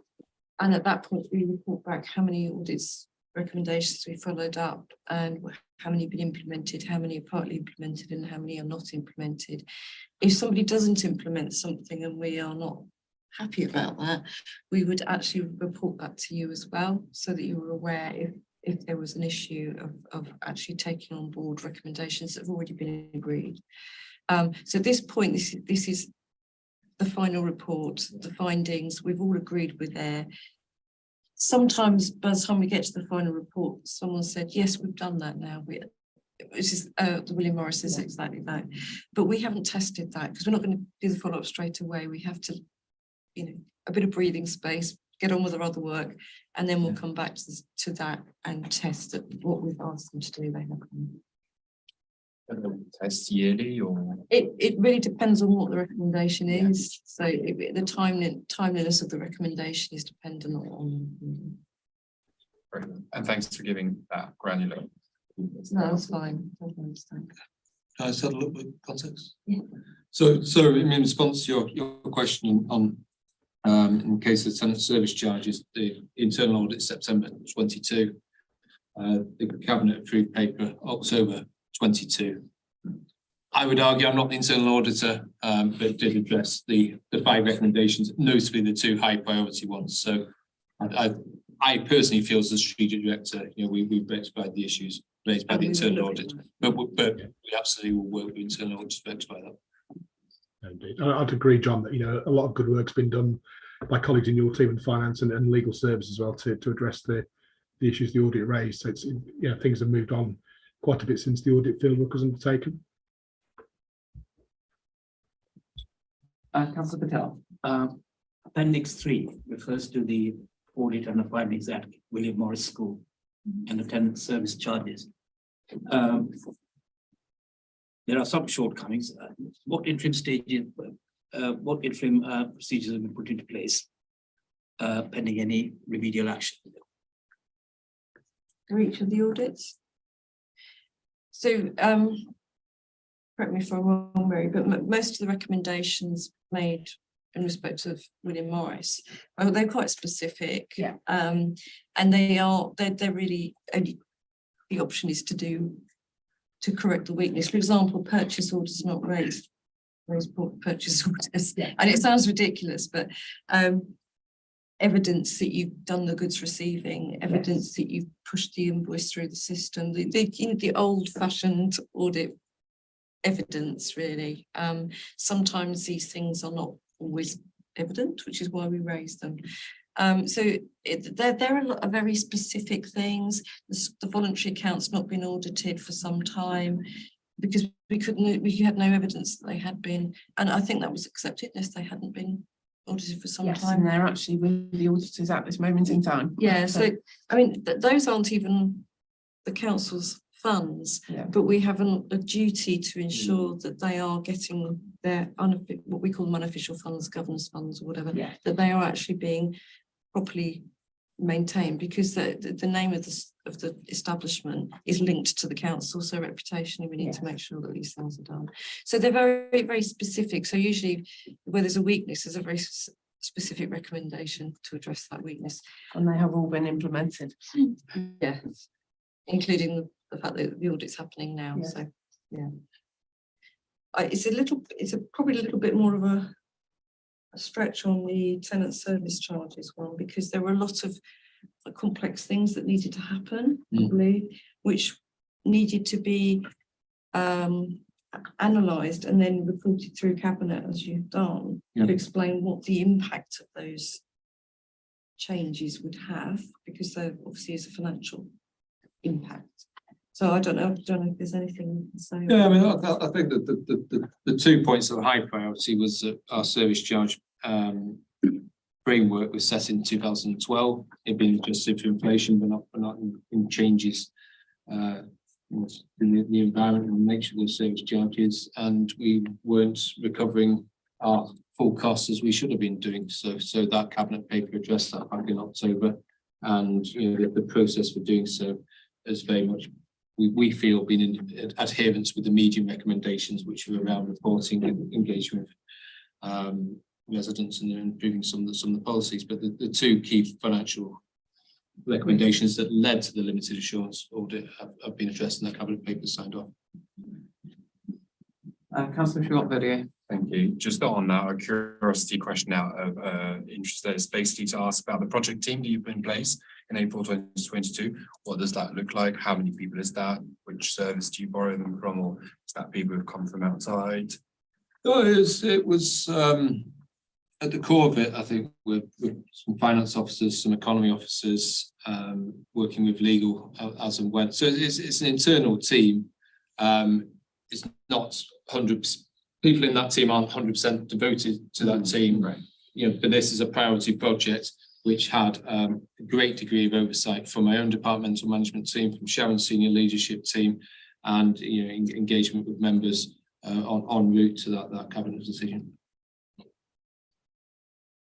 And at that point, we report back how many audits recommendations we followed up and how many have been implemented, how many are partly implemented and how many are not implemented. If somebody doesn't implement something and we are not happy about that, we would actually report that to you as well, so that you were aware if there was an issue of actually taking on board recommendations that have already been agreed. So at this point, this is the final report, the findings we've all agreed with there. Sometimes by the time we get to the final report, someone said, yes, we've done that now. Which is the William Morris is exactly that. But we haven't tested that because we're not going to do the follow-up straight away. We have to, a bit of breathing space, get on with our other work, and then we'll come back to that and test what we've asked them to do. They have test yearly or? It really depends on what the recommendation is. So the timeliness of the recommendation is dependent on. And thanks for giving that granular. No, that's fine. I understand. Can I set a little bit of context? Yeah. So in response to your question on in case of tenant service charges, the internal audit September 22, the cabinet approved paper October 22. I would argue I'm not the internal auditor, but did address the 5 recommendations, notably the 2 high priority ones. So I personally feel as a strategic director, we've rectified the issues raised by the internal audit, but we absolutely will work with internal audit to rectify that. Indeed. I'd agree, John, that a lot of good work's been done by colleagues in your team in finance and legal service as well to address the issues the audit raised. So it's things have moved on quite a bit since the audit fieldwork was undertaken. Councillor Patel. Appendix 3 refers to the audit and the findings at William Morris School and attendance service charges. There are some shortcomings. What interim procedures have been put into place pending any remedial action? For each of the audits. So, correct me if I'm wrong, Mary, but most of the recommendations made in respect of William Morris, they're quite specific. Yeah. And they're really only the option is to correct the weakness. For example, purchase orders not raised purchase orders. Yeah. And it sounds ridiculous, but evidence that you've done the goods receiving, evidence that you've pushed the invoice through the system, the old-fashioned audit evidence, really. Sometimes these things are not always evident, which is why we raise them. There are a lot of very specific things. The voluntary account's not been audited for some time because we had no evidence that they had been, and I think that was accepted as they hadn't been audited for some time. And they're actually with the auditors at this moment in time. Yeah, so I mean, those aren't even the council's funds, but we have a duty to ensure that they are getting their what we call them unofficial funds, governance funds or whatever, that they are actually being properly maintained, because the name of the establishment is linked to the council, so reputation, we need to make sure that these things are done. So they're very, very specific. So usually where there's a weakness, there's a very specific recommendation to address that weakness. And they have all been implemented. Yeah, including the fact that the audit's happening now. Yeah. So yeah, it's probably a little bit more of a stretch on the tenant service charges one, because there were a lot of complex things that needed to happen, probably, which needed to be analysed and then reported through cabinet, as you've done, to explain what the impact of those changes would have, because there obviously is a financial impact. So I don't know if there's anything you can say. Yeah, I mean, I think that the 2 points of high priority was that our service charge framework was set in 2012. It had been adjusted for inflation, but not in changes in the environment and the nature of those service charges, and we weren't recovering our full costs as we should have been doing. So that cabinet paper addressed that back in October, and the process for doing so is very much, we feel, been in adherence with the medium recommendations, which are around reporting and engagement with residents and improving some of the policies. But the 2 key financial recommendations that led to the limited assurance audit have been addressed, and the cabinet paper signed off. Councillor Charlotte. Thank you. Just on that, a curiosity question out of interest there is basically to ask about the project team that you put in place in April 2022. What does that look like? How many people is that? Which service do you borrow them from, or is that people who've come from outside? Oh, it was at the core of it, I think, with some finance officers, some economy officers, working with legal as and when. So it's an internal team. It's not 100%. People in that team aren't 100% devoted to that team, right? But this is a priority project which had a great degree of oversight from my own departmental management team, from Sharon's senior leadership team, and engagement with members en route to that cabinet decision.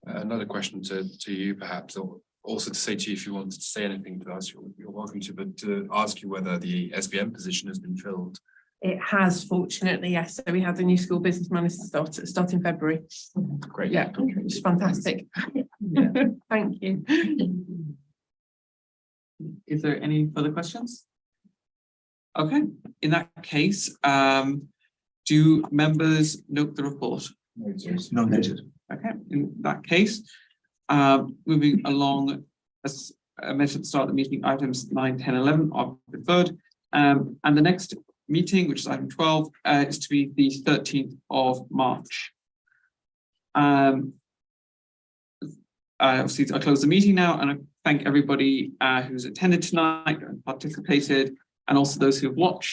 Another question to you, perhaps, or also to say to you, if you wanted to say anything to us, you're welcome to, but to ask you whether the SBM position has been filled. It has, fortunately, yes. So we had the new school business manager start in February. Great. Yeah, it's fantastic. Yeah. Thank you. Is there any further questions? Okay, in that case, Do members note the report? Noted. Okay, in that case, moving along, as I mentioned at the start of the meeting, items 9, 10, 11 are preferred. And the next meeting, which is item 12, is to be the 13th of March. Obviously, I close the meeting now, and I thank everybody who's attended tonight and participated, and also those who have watched.